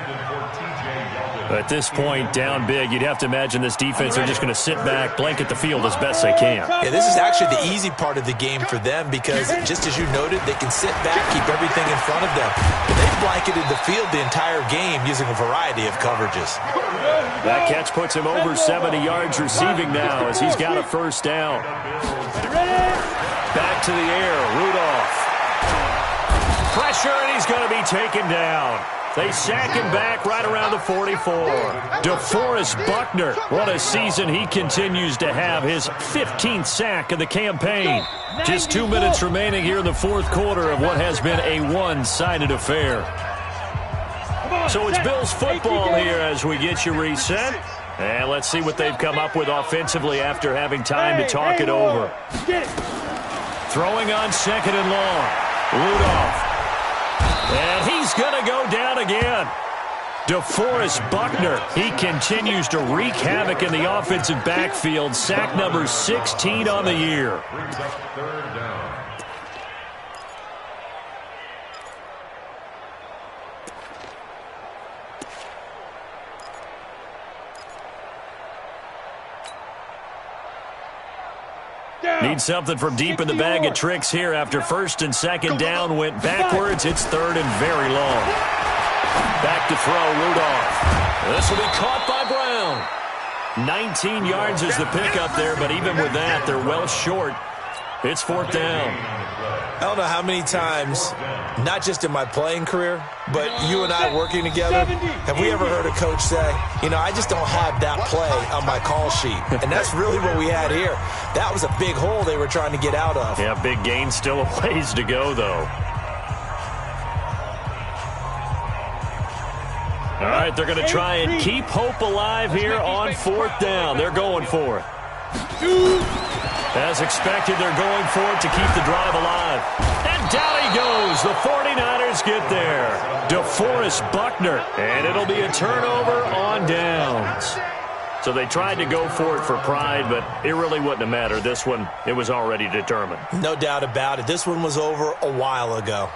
At this point, down big, you'd have to imagine this defense are just going to sit back, blanket the field as best they can. Yeah, this is actually the easy part of the game for them because, just as you noted, they can sit back, keep everything in front of them. But they've blanketed the field the entire game using a variety of coverages. That catch puts him over 70 yards receiving now as he's got a first down. Back to the air, Rudolph. Pressure, and he's going to be taken down. They sack him back right around the 44. DeForest Buckner, what a season he continues to have, his 15th sack of the campaign. Just 2 minutes remaining here in the fourth quarter of what has been a one-sided affair. So it's Bills football here as we get you reset. And let's see what they've come up with offensively after having time to talk it over. Throwing on 2nd and long. Rudolph. And he's going to go down again. DeForest Buckner, he continues to wreak havoc in the offensive backfield. Sack number 16 on the year. Brings up 3rd down. Need something from deep in the bag of tricks here after 1st and 2nd down went backwards. It's 3rd and very long. Back to throw, Rudolph. This will be caught by Brown. 19 yards is the pickup there, but even with that, they're well short. It's 4th down. I don't know how many times, not just in my playing career, but you and I working together, have we ever heard a coach say, you know, I just don't have that play on my call sheet. And that's really what we had here. That was a big hole they were trying to get out of. Yeah, big gain, still a ways to go, though. All right, they're going to try and keep hope alive here on 4th down. They're going for it. As expected, they're going for it to keep the drive alive. And down he goes. The 49ers get there. DeForest Buckner. And it'll be a turnover on downs. So they tried to go for it for pride, but it really wouldn't have mattered. This one, it was already determined. No doubt about it. This one was over a while ago.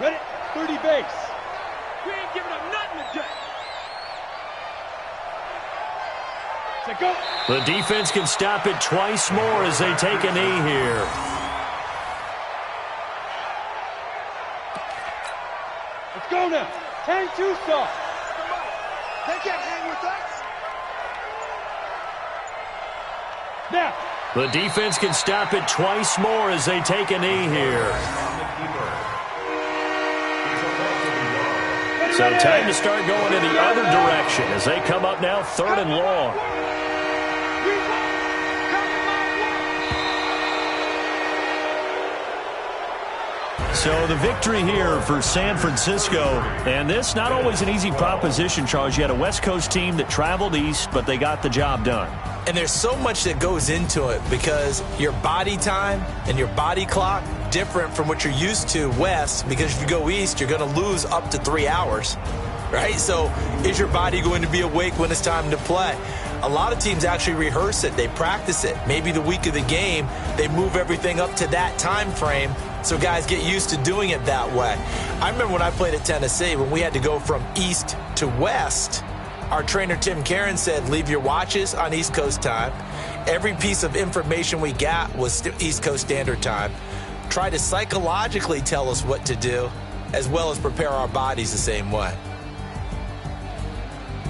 Ready? 30 base. We ain't giving up nothing today. Let's go. The defense can stop it twice more as they take a knee here. Let's go now. Hang too soft. They can't hang with us. Now. The defense can stop it twice more as they take a knee here. So time to start going in the other direction as they come up now 3rd and long. So the victory here for San Francisco, and this not always an easy proposition, Charles. You had a West Coast team that traveled east, but they got the job done. And there's so much that goes into it because your body time and your body clock different from what you're used to west, because if you go east, you're going to lose up to 3 hours, right? So is your body going to be awake when it's time to play? A lot of teams actually rehearse it. They practice it. Maybe the week of the game, they move everything up to that time frame so guys get used to doing it that way. I remember when I played at Tennessee, when we had to go from east to west, our trainer Tim Karen said, leave your watches on East Coast time. Every piece of information we got was East Coast Standard Time. Try to psychologically tell us what to do, as well as prepare our bodies the same way.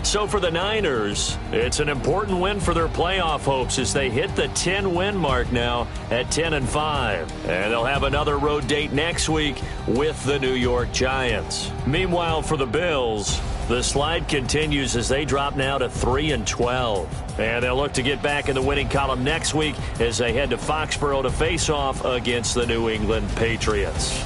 So for the Niners, it's an important win for their playoff hopes as they hit the 10-win mark now at 10-5. And they'll have another road date next week with the New York Giants. Meanwhile, for the Bills, the slide continues as they drop now to 3-12. And they'll look to get back in the winning column next week as they head to Foxborough to face off against the New England Patriots.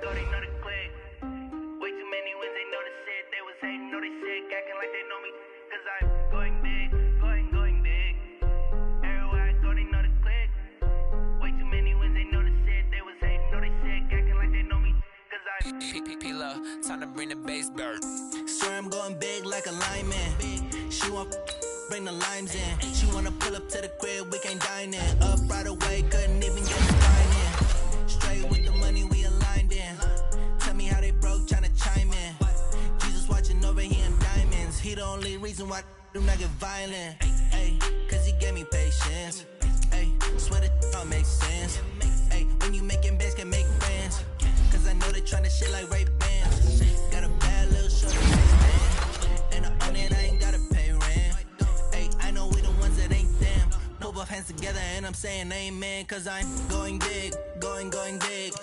go, they know the click. Way too many wins, they know the shit. They was hating, know they sick, acting like they know me. Cause I'm going big, going big. Everywhere I go, they know the click. Way too many wins, they know the shit. They was hating, know they sick, acting like they know me. Cause I'm P-P-P-Lo, time to bring the bass bird. Swear I'm going big like a lineman. She want bring the limes in. She wanna pull up to the crib, we can't dine in. Up right away, couldn't even get the line in. Straight with the money, we aligned in. Tell me how they broke, tryna chime in. Jesus watching over here in diamonds. He the only reason why I do not get violent. Ay, cause he gave me patience. Ay, swear that don't make sense. Ay, when you making bands, can make friends. Cause I know they tryna shit like Ray-Bans. Got a bad little shorty waistband. And I own it, I ain't gotta pay rent. Ay, I know we the ones that ain't them. Put both hands together and I'm saying amen. Cause I'm going big, going big.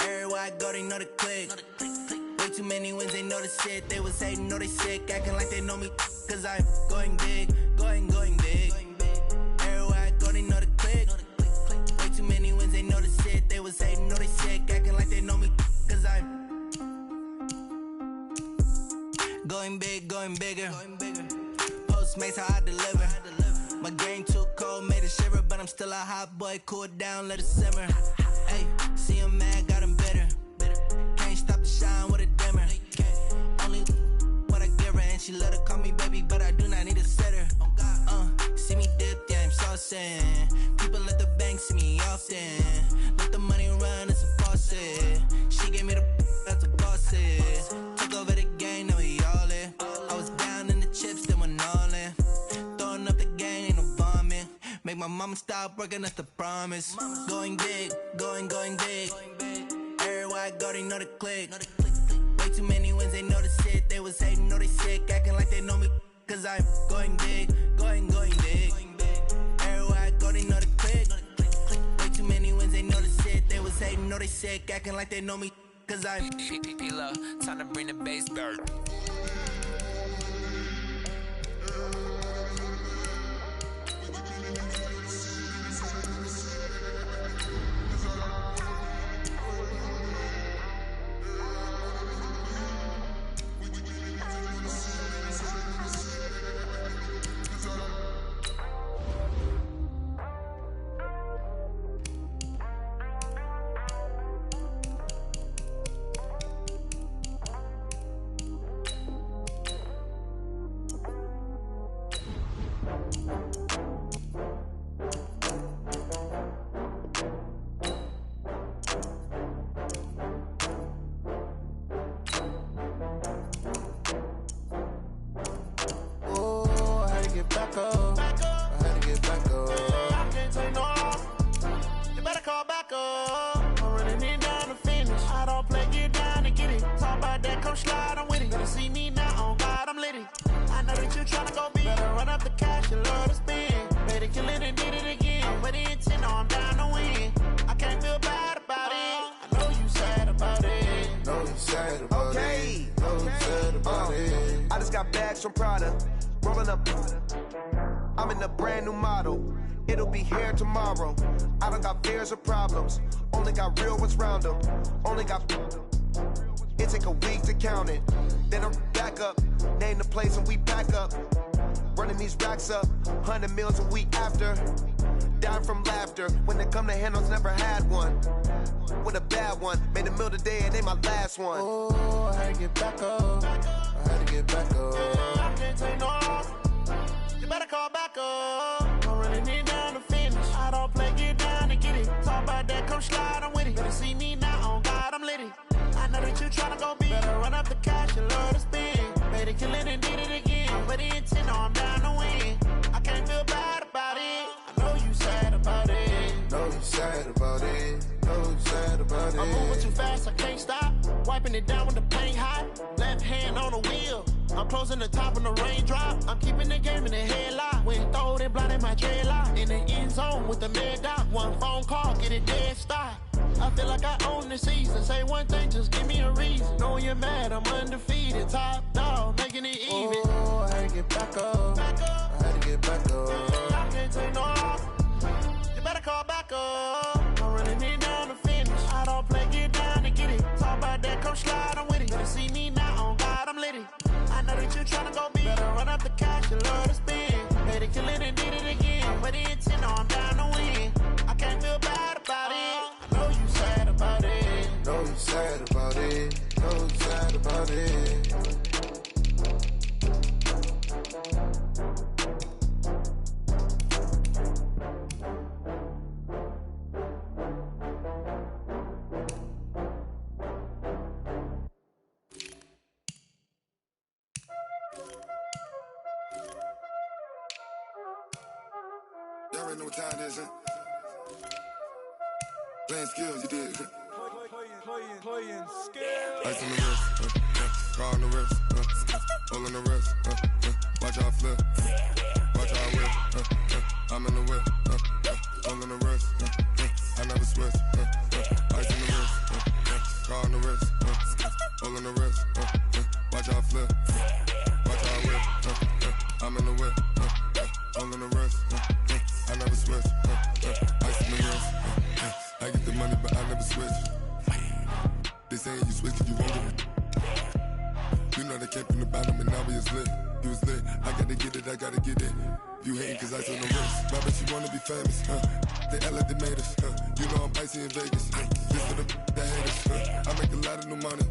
Everywhere I go, they know the click. Way too many wins, they know the shit. They was hating, know they sick, acting like they know me. Cause I'm going big, going big. Everywhere I go, they know the click. Way too many wins, they know the shit. They was hating, know they sick, acting like they know me. Cause I'm going big, going bigger. Postmates how I deliver. My game too cold, made it shiver, but I'm still a hot boy. Cool it down, let it simmer. Hey, see him mad, got him bitter. Can't stop the shine with a dimmer. Only what I give her, and she let her call me baby, but I do not need a sitter. See me dip, yeah, I'm saucing. People at the bank see me often. Let the money run, it's a faucet. She gave me the that's a faucet. Took over the game, now we all in. I was down in the chips, then went all in. Throwing up the gang, ain't no vomit. Make my mama stop working, that's the promise. Going big, going big. Everywhere I go, they know the click. Way too many wins, they know the shit. They was hating, know they sick, acting like they know me. Cause I'm going big, going big. Everywhere I go, they know the click. Way too many wins, they know the shit. They was hating, know they sick, acting like they know me. Cause I'm P-P-P-Lo, time to bring the bass bird. From Prada, rolling up. I'm in a brand new model. It'll be here tomorrow. I don't got fears or problems. Only got real ones round them. Only got. It take a week to count it. Then I'm back up. Name the place and we back up. Running these racks up. 100 meals a week after. Dying from laughter. When it come to handles, never had one. With a bad one. Made a meal today and ain't my last one. Oh, I had to get back up. I had to get back up. I can't take no off. You better call back up. I'm running it down to finish. I don't play, get down and get it. Talk about that, come slide, I'm with it. Better see me now, on God, I'm lit it. I know that you tryna go big. Better run up the cash and love to spend. Made it, kill it and did it again. But the intent, no, I'm down to win. I can't feel bad about it. I know you sad about it. Know you sad about it. Know you sad about it. I'm moving too fast, I can't stop. Wiping it down with the paint hot. Left hand on the wheel. I'm closing the top on the raindrop. I'm keeping the game in the headlock. When throwed and blinded my dreadlock. In the end zone with the mad dot. One phone call, get it dead stop. I feel like I own the season. Say one thing, just give me a reason. Knowing you're mad, I'm undefeated. Top dog, making it even. Oh, I had to get back up. I had to get back up. I can't take no off. You better call back up. I'm running it down to finish. I don't play, get down and get it. much you love to spend. Made it kill it and did it again. But it's, you know, I'm down to win. I can't feel bad about it. I know you sad about it. Know you sad about it. Know you sad about it. Y'all already know what time it is, huh? Playing skills, you did. Playing skills. Ice on the wrist, car on the wrist, all on the wrist, watch how I flip, watch how I whip, I'm in the whip, all on the wrist, I never switch, ice on the wrist, car on the wrist, all on the wrist, watch how I flip, watch how I whip, I'm in the whip, all on the wrist, I never switch, ice on the wrist, I get the money but I never switch. They saying you switch if you want it. You know they came from the bottom and now we is lit. You was lit, I gotta get it, I gotta get it. You hating cause ice on the wrist. My bitch, you wanna be famous, They act like they made us, You know I'm icy in Vegas, This for the haters, I make a lot of new money,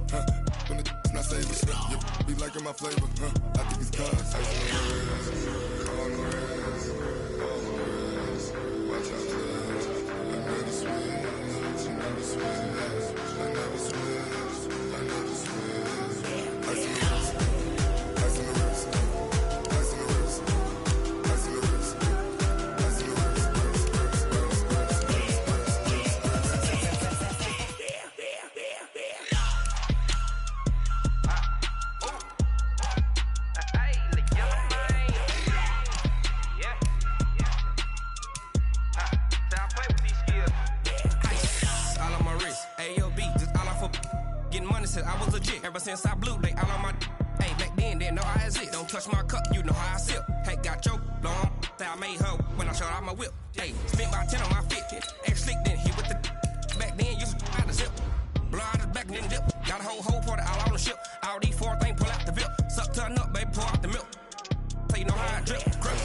When it's not savers, You be liking my flavor, I think it's cause ice on the wrist, on the wrist, on the wrist. Watch out for this, I never switch, I never switch. I never switch, I never switch. Ice on the wrist, ice on the wrist, ice on the wrist, ice on the wrist, ice on the I was legit ever since I blew. They all on my hey, back then didn't know I exist. Don't touch my cup, you know how I sip. Hey, got your long that I made her when I showed out my whip. Hey, spent about 10 on my fit. Ex slick then hit with the back then used to out the zip. Blow out the back then dip. Got a whole party all on the ship. All these four things pull out the VIP. Suck turn up, baby, pour out the milk. So you know how I drip. Crush.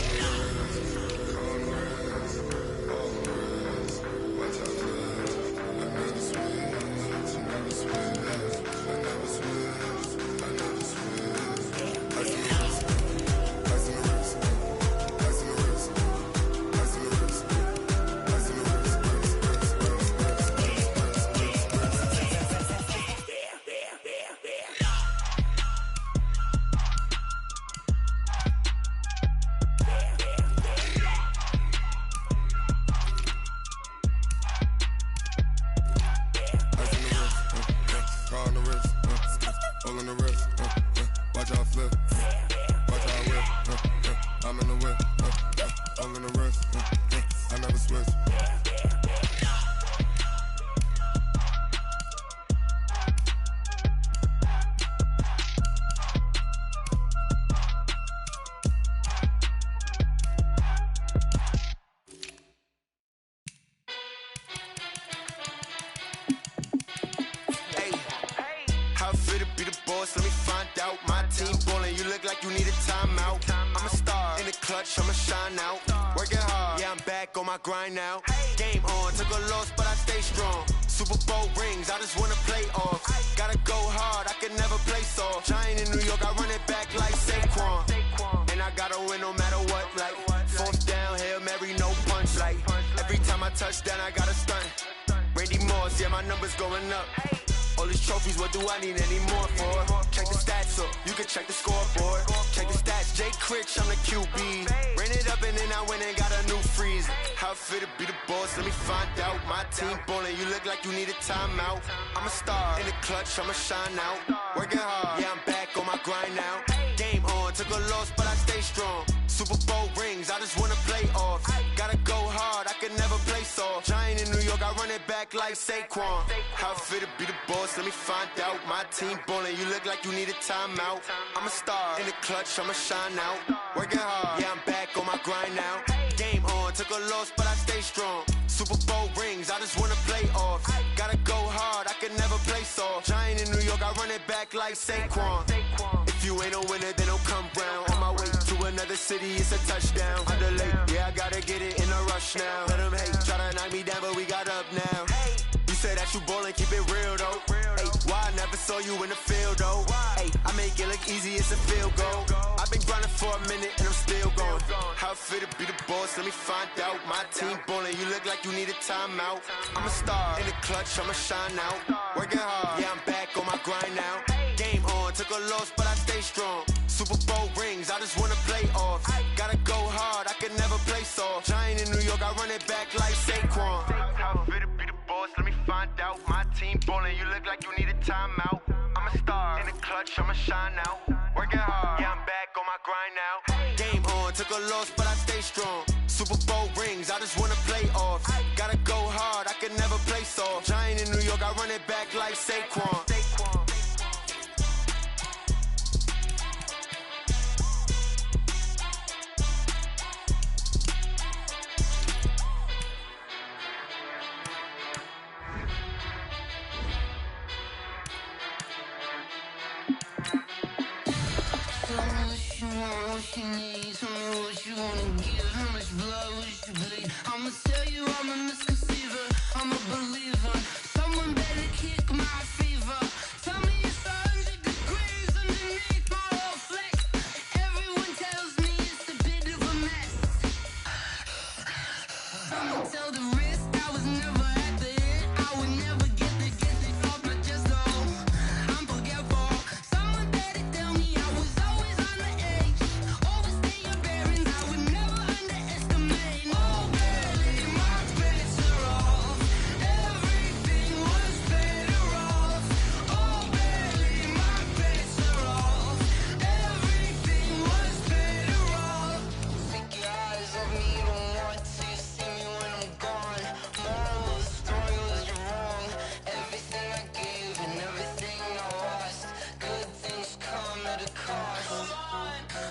I'ma shine out, working hard, yeah, I'm back on my grind now. Game on, took a loss, but I stay strong. Super Bowl rings, I just wanna play off. Gotta go hard, I can never play soft. Giant in New York, I run it back like Saquon. And I gotta win no matter what, like fourth down, Hail Mary, no punch. Like every time I touch down, I gotta stunt. Randy Moss, yeah, my numbers going up. All these trophies, what do I need any more for? Check the stats up, you can check the scoreboard. Check the stats, Jay Critch, I'm the QB. Ran it up and then I went and got a new freeze. How it feel to be the boss, let me find out. My team ballin', you look like you need a timeout. I'm a star, in the clutch, I'ma shine out. Working hard, yeah, I'm back on my grind now. Game on, took a loss, but I stay strong. Super Bowl rings, I just wanna play off. Gotta go hard, I can never play soft. Giant in New York, I run it back like Saquon. How it feel to be the boss, let me find out. My team ballin', you look like you need a timeout. I'm a star, in the clutch, I'ma shine out. Working hard, yeah, I'm back on my grind now. Game on, took a loss, but I stay strong. Super Bowl rings, I just wanna play off. Gotta go hard, I can never play soft. Giant in New York, I run it back like Saquon. If you ain't a winner, then don't come round. On my way to another city, it's a touchdown. Underlay, yeah, I gotta get it in a rush now. Let them hate, try to knock me down, but we got up now. You say that you ballin', keep it real though. Hey, why I never saw you in the field though? Hey, I make it look easy, it's a field goal. I've been grinding for a minute and I'm still going. How it feel to be the boss, let me find out. My team ballin', you look like you need a timeout. I'm a star, in the clutch, I'ma shine out. Working hard, yeah, I'm back on my grind now. Game on, took a loss, but I stay strong. Super Bowl rings, I just wanna play off. Gotta go hard, I can never play soft. Giant in New York, I run it back like Saquon. How it feel to be the boss, let me find out. My team ballin', you look like you need a timeout. I'm a star, in the clutch, I'ma shine out. Working hard, yeah, I'm back on my grind now. Game on, took a loss, but I stay strong. Super Bowl rings, I just wanna play off. Gotta go hard, I can never play soft. Giant in New York, I run it back like Saquon. What you need, tell me what you wanna give. How much blood would you bleed? I'ma tell you I'm a misconceiver, I'm a believer. Someone better kick my fever. Tell me it's 100 degrees underneath my whole flesh. Everyone tells me it's a bit of a mess. Someone tell the risk I was never at the end. I would never get it off my chest though. I'm forgetful. Someone better tell me I was always on the edge. Overstay your bearings, I would never underestimate. Oh baby, my bets are off. Everything was better off. Oh baby, my bets are off. Everything was better off. Take your eyes off me, don't want to see me when I'm gone. Moral of the story was you're wrong. Everything I gave and everything I lost. Good things come at a cost.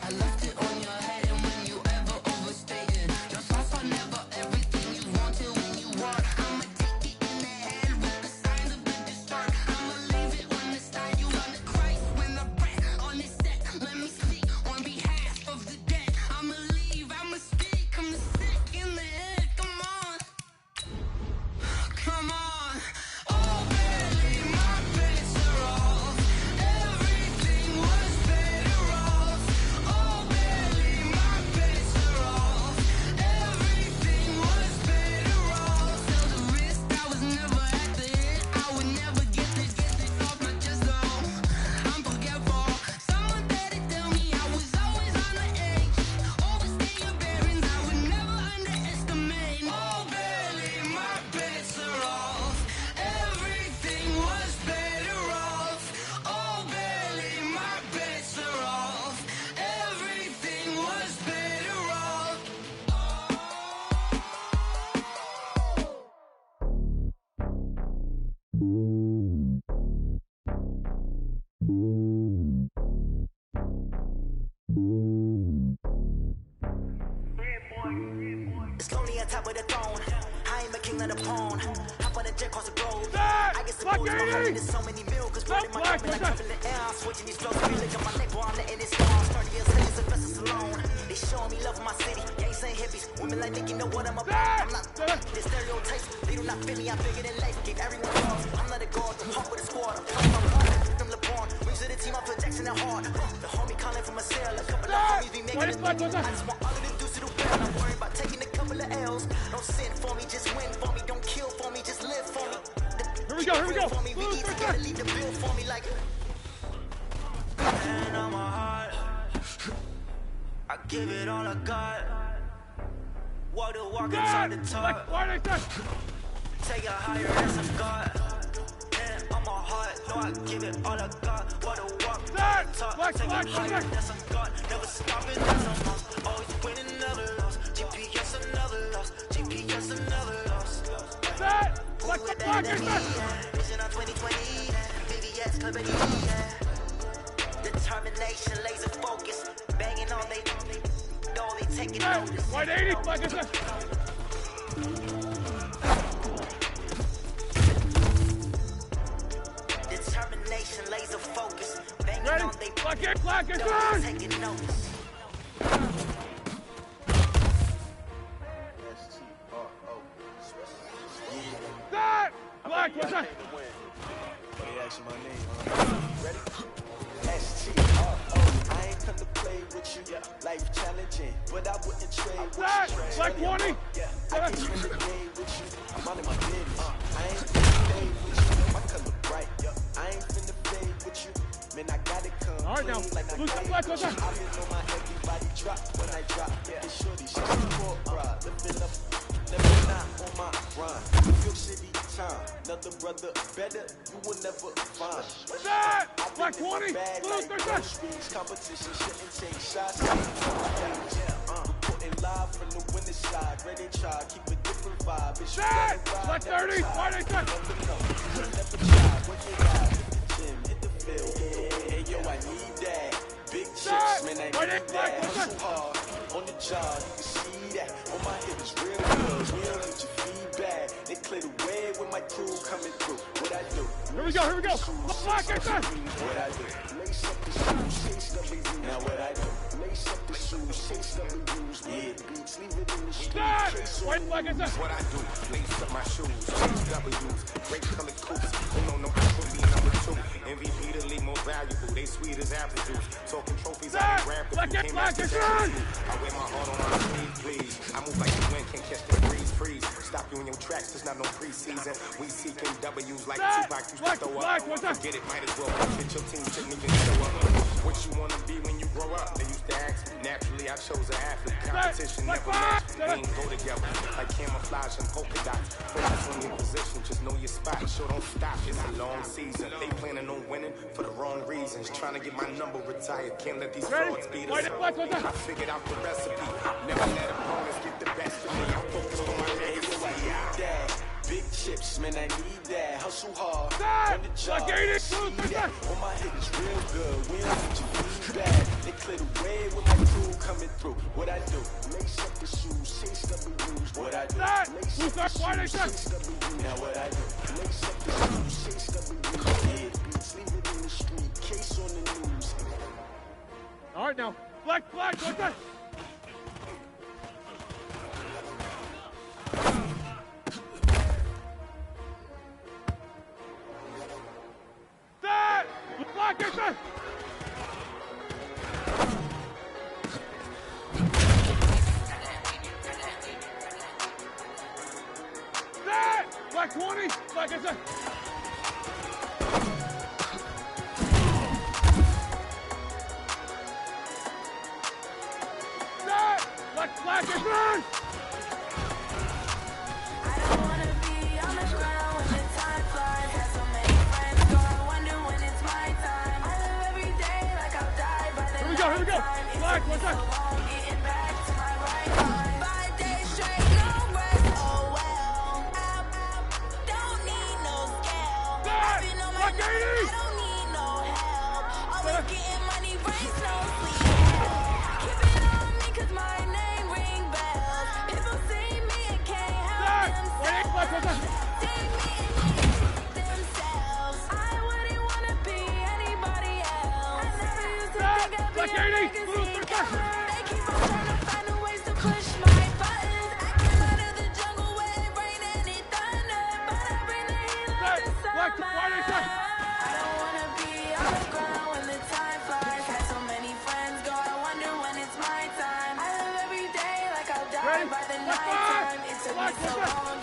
I left it on your head, and when you ever overstayed it, your thoughts are never everything you wanted when you want. I'ma take it in the head with the signs of the distort. I'ma leave it on the side. You on the Christ when I breath on this set. Let me speak on behalf of the dead. I'ma leave, I'ma speak. I'm the sick in the head. Come on, come on. Oh baby, my bets are off. Everything was better off. Oh baby, my bets are off. Everything was better off. Tell the risk I was never at the end. I would never get it off my chest though. I'm forgetful. Someone better tell me I was always on the edge. Overstay your bearings, I would never underestimate. Oh baby, my bets are off. Everything was better off. Oh baby, my bets are off. Everything was better off. It's lonely on top of the throne. I am a king of the pawn. Hop on a jet across the globe. I get some moves, my heart is so many mil. Cause blood in my cup and like up in the air. I'm switching these flows. Feel like on my neck, boy, I'm letting it storm. 30 years later, Sylvester Stallone. They showing me love for my city. Gangs ain't hippies. Women like think you know what I'm about. I'm not the stereotypes. They do not fit me. I'm bigger than life. Gave everyone love. I'm not a guard. The hawk with a squad. I'm playing my part. Them LeBron. Rings to the team. I feel Jackson and hard. The homie calling from a cell. A couple of homies be making it. I just want all of them dudes to do well. Not worried about taking a couple of L's. Don't sin for me, just win for me. Don't kill for me, just live for me. Here we go. For me, we each gotta leave the bill for me like. And on my heart, I give it all I got. Walk the walk inside the talk. Take a higher as a God. And on my heart, no, I give it all I got. Walk the walk inside the talk. Take a higher as a God. Never stopping as a loss. Always winning, never lost. GPS another loss. GPS another loss. Who with that enemy? Vision on 2020. VVS company. Determination, laser focus. Banging on they taking notice. 180. Determination, laser focus. Banging Ready? on they Clock it. taking notice. what's that? They asking my name, huh? Ready? S-T-R-O. I ain't come to play with you. Life challenging, but I wouldn't trade with you. Like 20? I can spend the day with you. I'm out of my business. I ain't finna fade with you. My color bright. I ain't finna fade with you. Man, I got it come all right, now. clean like I Loose got that, it. what's that? I've been on my everybody drop when I drop. It's shorty, she's a poor ride. Living up, never not on my grind. New York City time. Another brother better, you will never find. That! Like 20? Lose that. Competition shouldn't take shots. Reporting live from the winning side. Ready to try, keep a different vibe. It's that! Like 30? Why they say? Never try, when you ride, hit the gym, hit the field. Hey, yo, I need that. Big chips, man, I need that. Hustle hard on the job, you can see that. On my hip is real good. We don't need your feedback. They clear the way with my crew coming through. What I do? Here we go, here we go. Black, get that. What I do? Lace up the shoes, chase the blues. Now what I do? Lace up the shoes, chase the blues. Yeah, beats, leave it in the street. White flag is that. What I do? Lace up my shoes, chase W's, great colored coats. Who know no one be number 2. MVP the league more valuable. They sweet as apple juice. Talking trophies, I ain't rap. Black, get black, get that. I wear my heart on my sleeve, please. I move like the wind, can't catch the breeze, freeze. Stop you in your tracks, there's not no preseason. We seeking W's like Tupac used to throw up. Forget it, might as well get your team, shouldn't even show up. What you wanna be when you grow up? They used to ask me. Naturally, I chose an athlete. Competition never matched. We ain't go together like camouflage and polka dots. Focus on your position, just know your spot. Sure, don't stop. It's a long season. They planning on winning for the wrong reasons. Trying to get my number retired. Can't let these frauds beat us. I figured out the recipe. Never let opponents get the best of me. I focused on my legacy. Big chips, man, I need that. Hustle hard on the job. See that. On my hip is real good. We don't need your feedback. They clear the way with my crew coming through. What I do? Lace up the shoes, chase the blues. What I do? Lace up the shoes, chase the blues. Now what I do? Lace up the shoes, chase the blues. Yeah, beats, leave it in the street. Case on the news. All right, now. Black flag, what's that? Black, get that. That! Black 20, black, get that. That! Black, black, get that. Here we go. Black, what's that? Getting back to my right mind. 5 days straight, no rest. Oh well. Don't need no scale. I've been on my knees, I don't need no help. Always getting money, raise no sleep. Keep it on me, cause my name ring bells. People see me and can't help themselves. See me and themselves. I wouldn't wanna be anybody else. I never used to think I'd be a legacy killer. They keep on trying to find a ways to push my buttons. I came out of the jungle where it rained and it thunder, but I bring the heat like the summer. I don't wanna be on the ground when the time flies. Had so many friends go, I wonder when it's my time. I live every day like I'll die by the night time. It took me so long.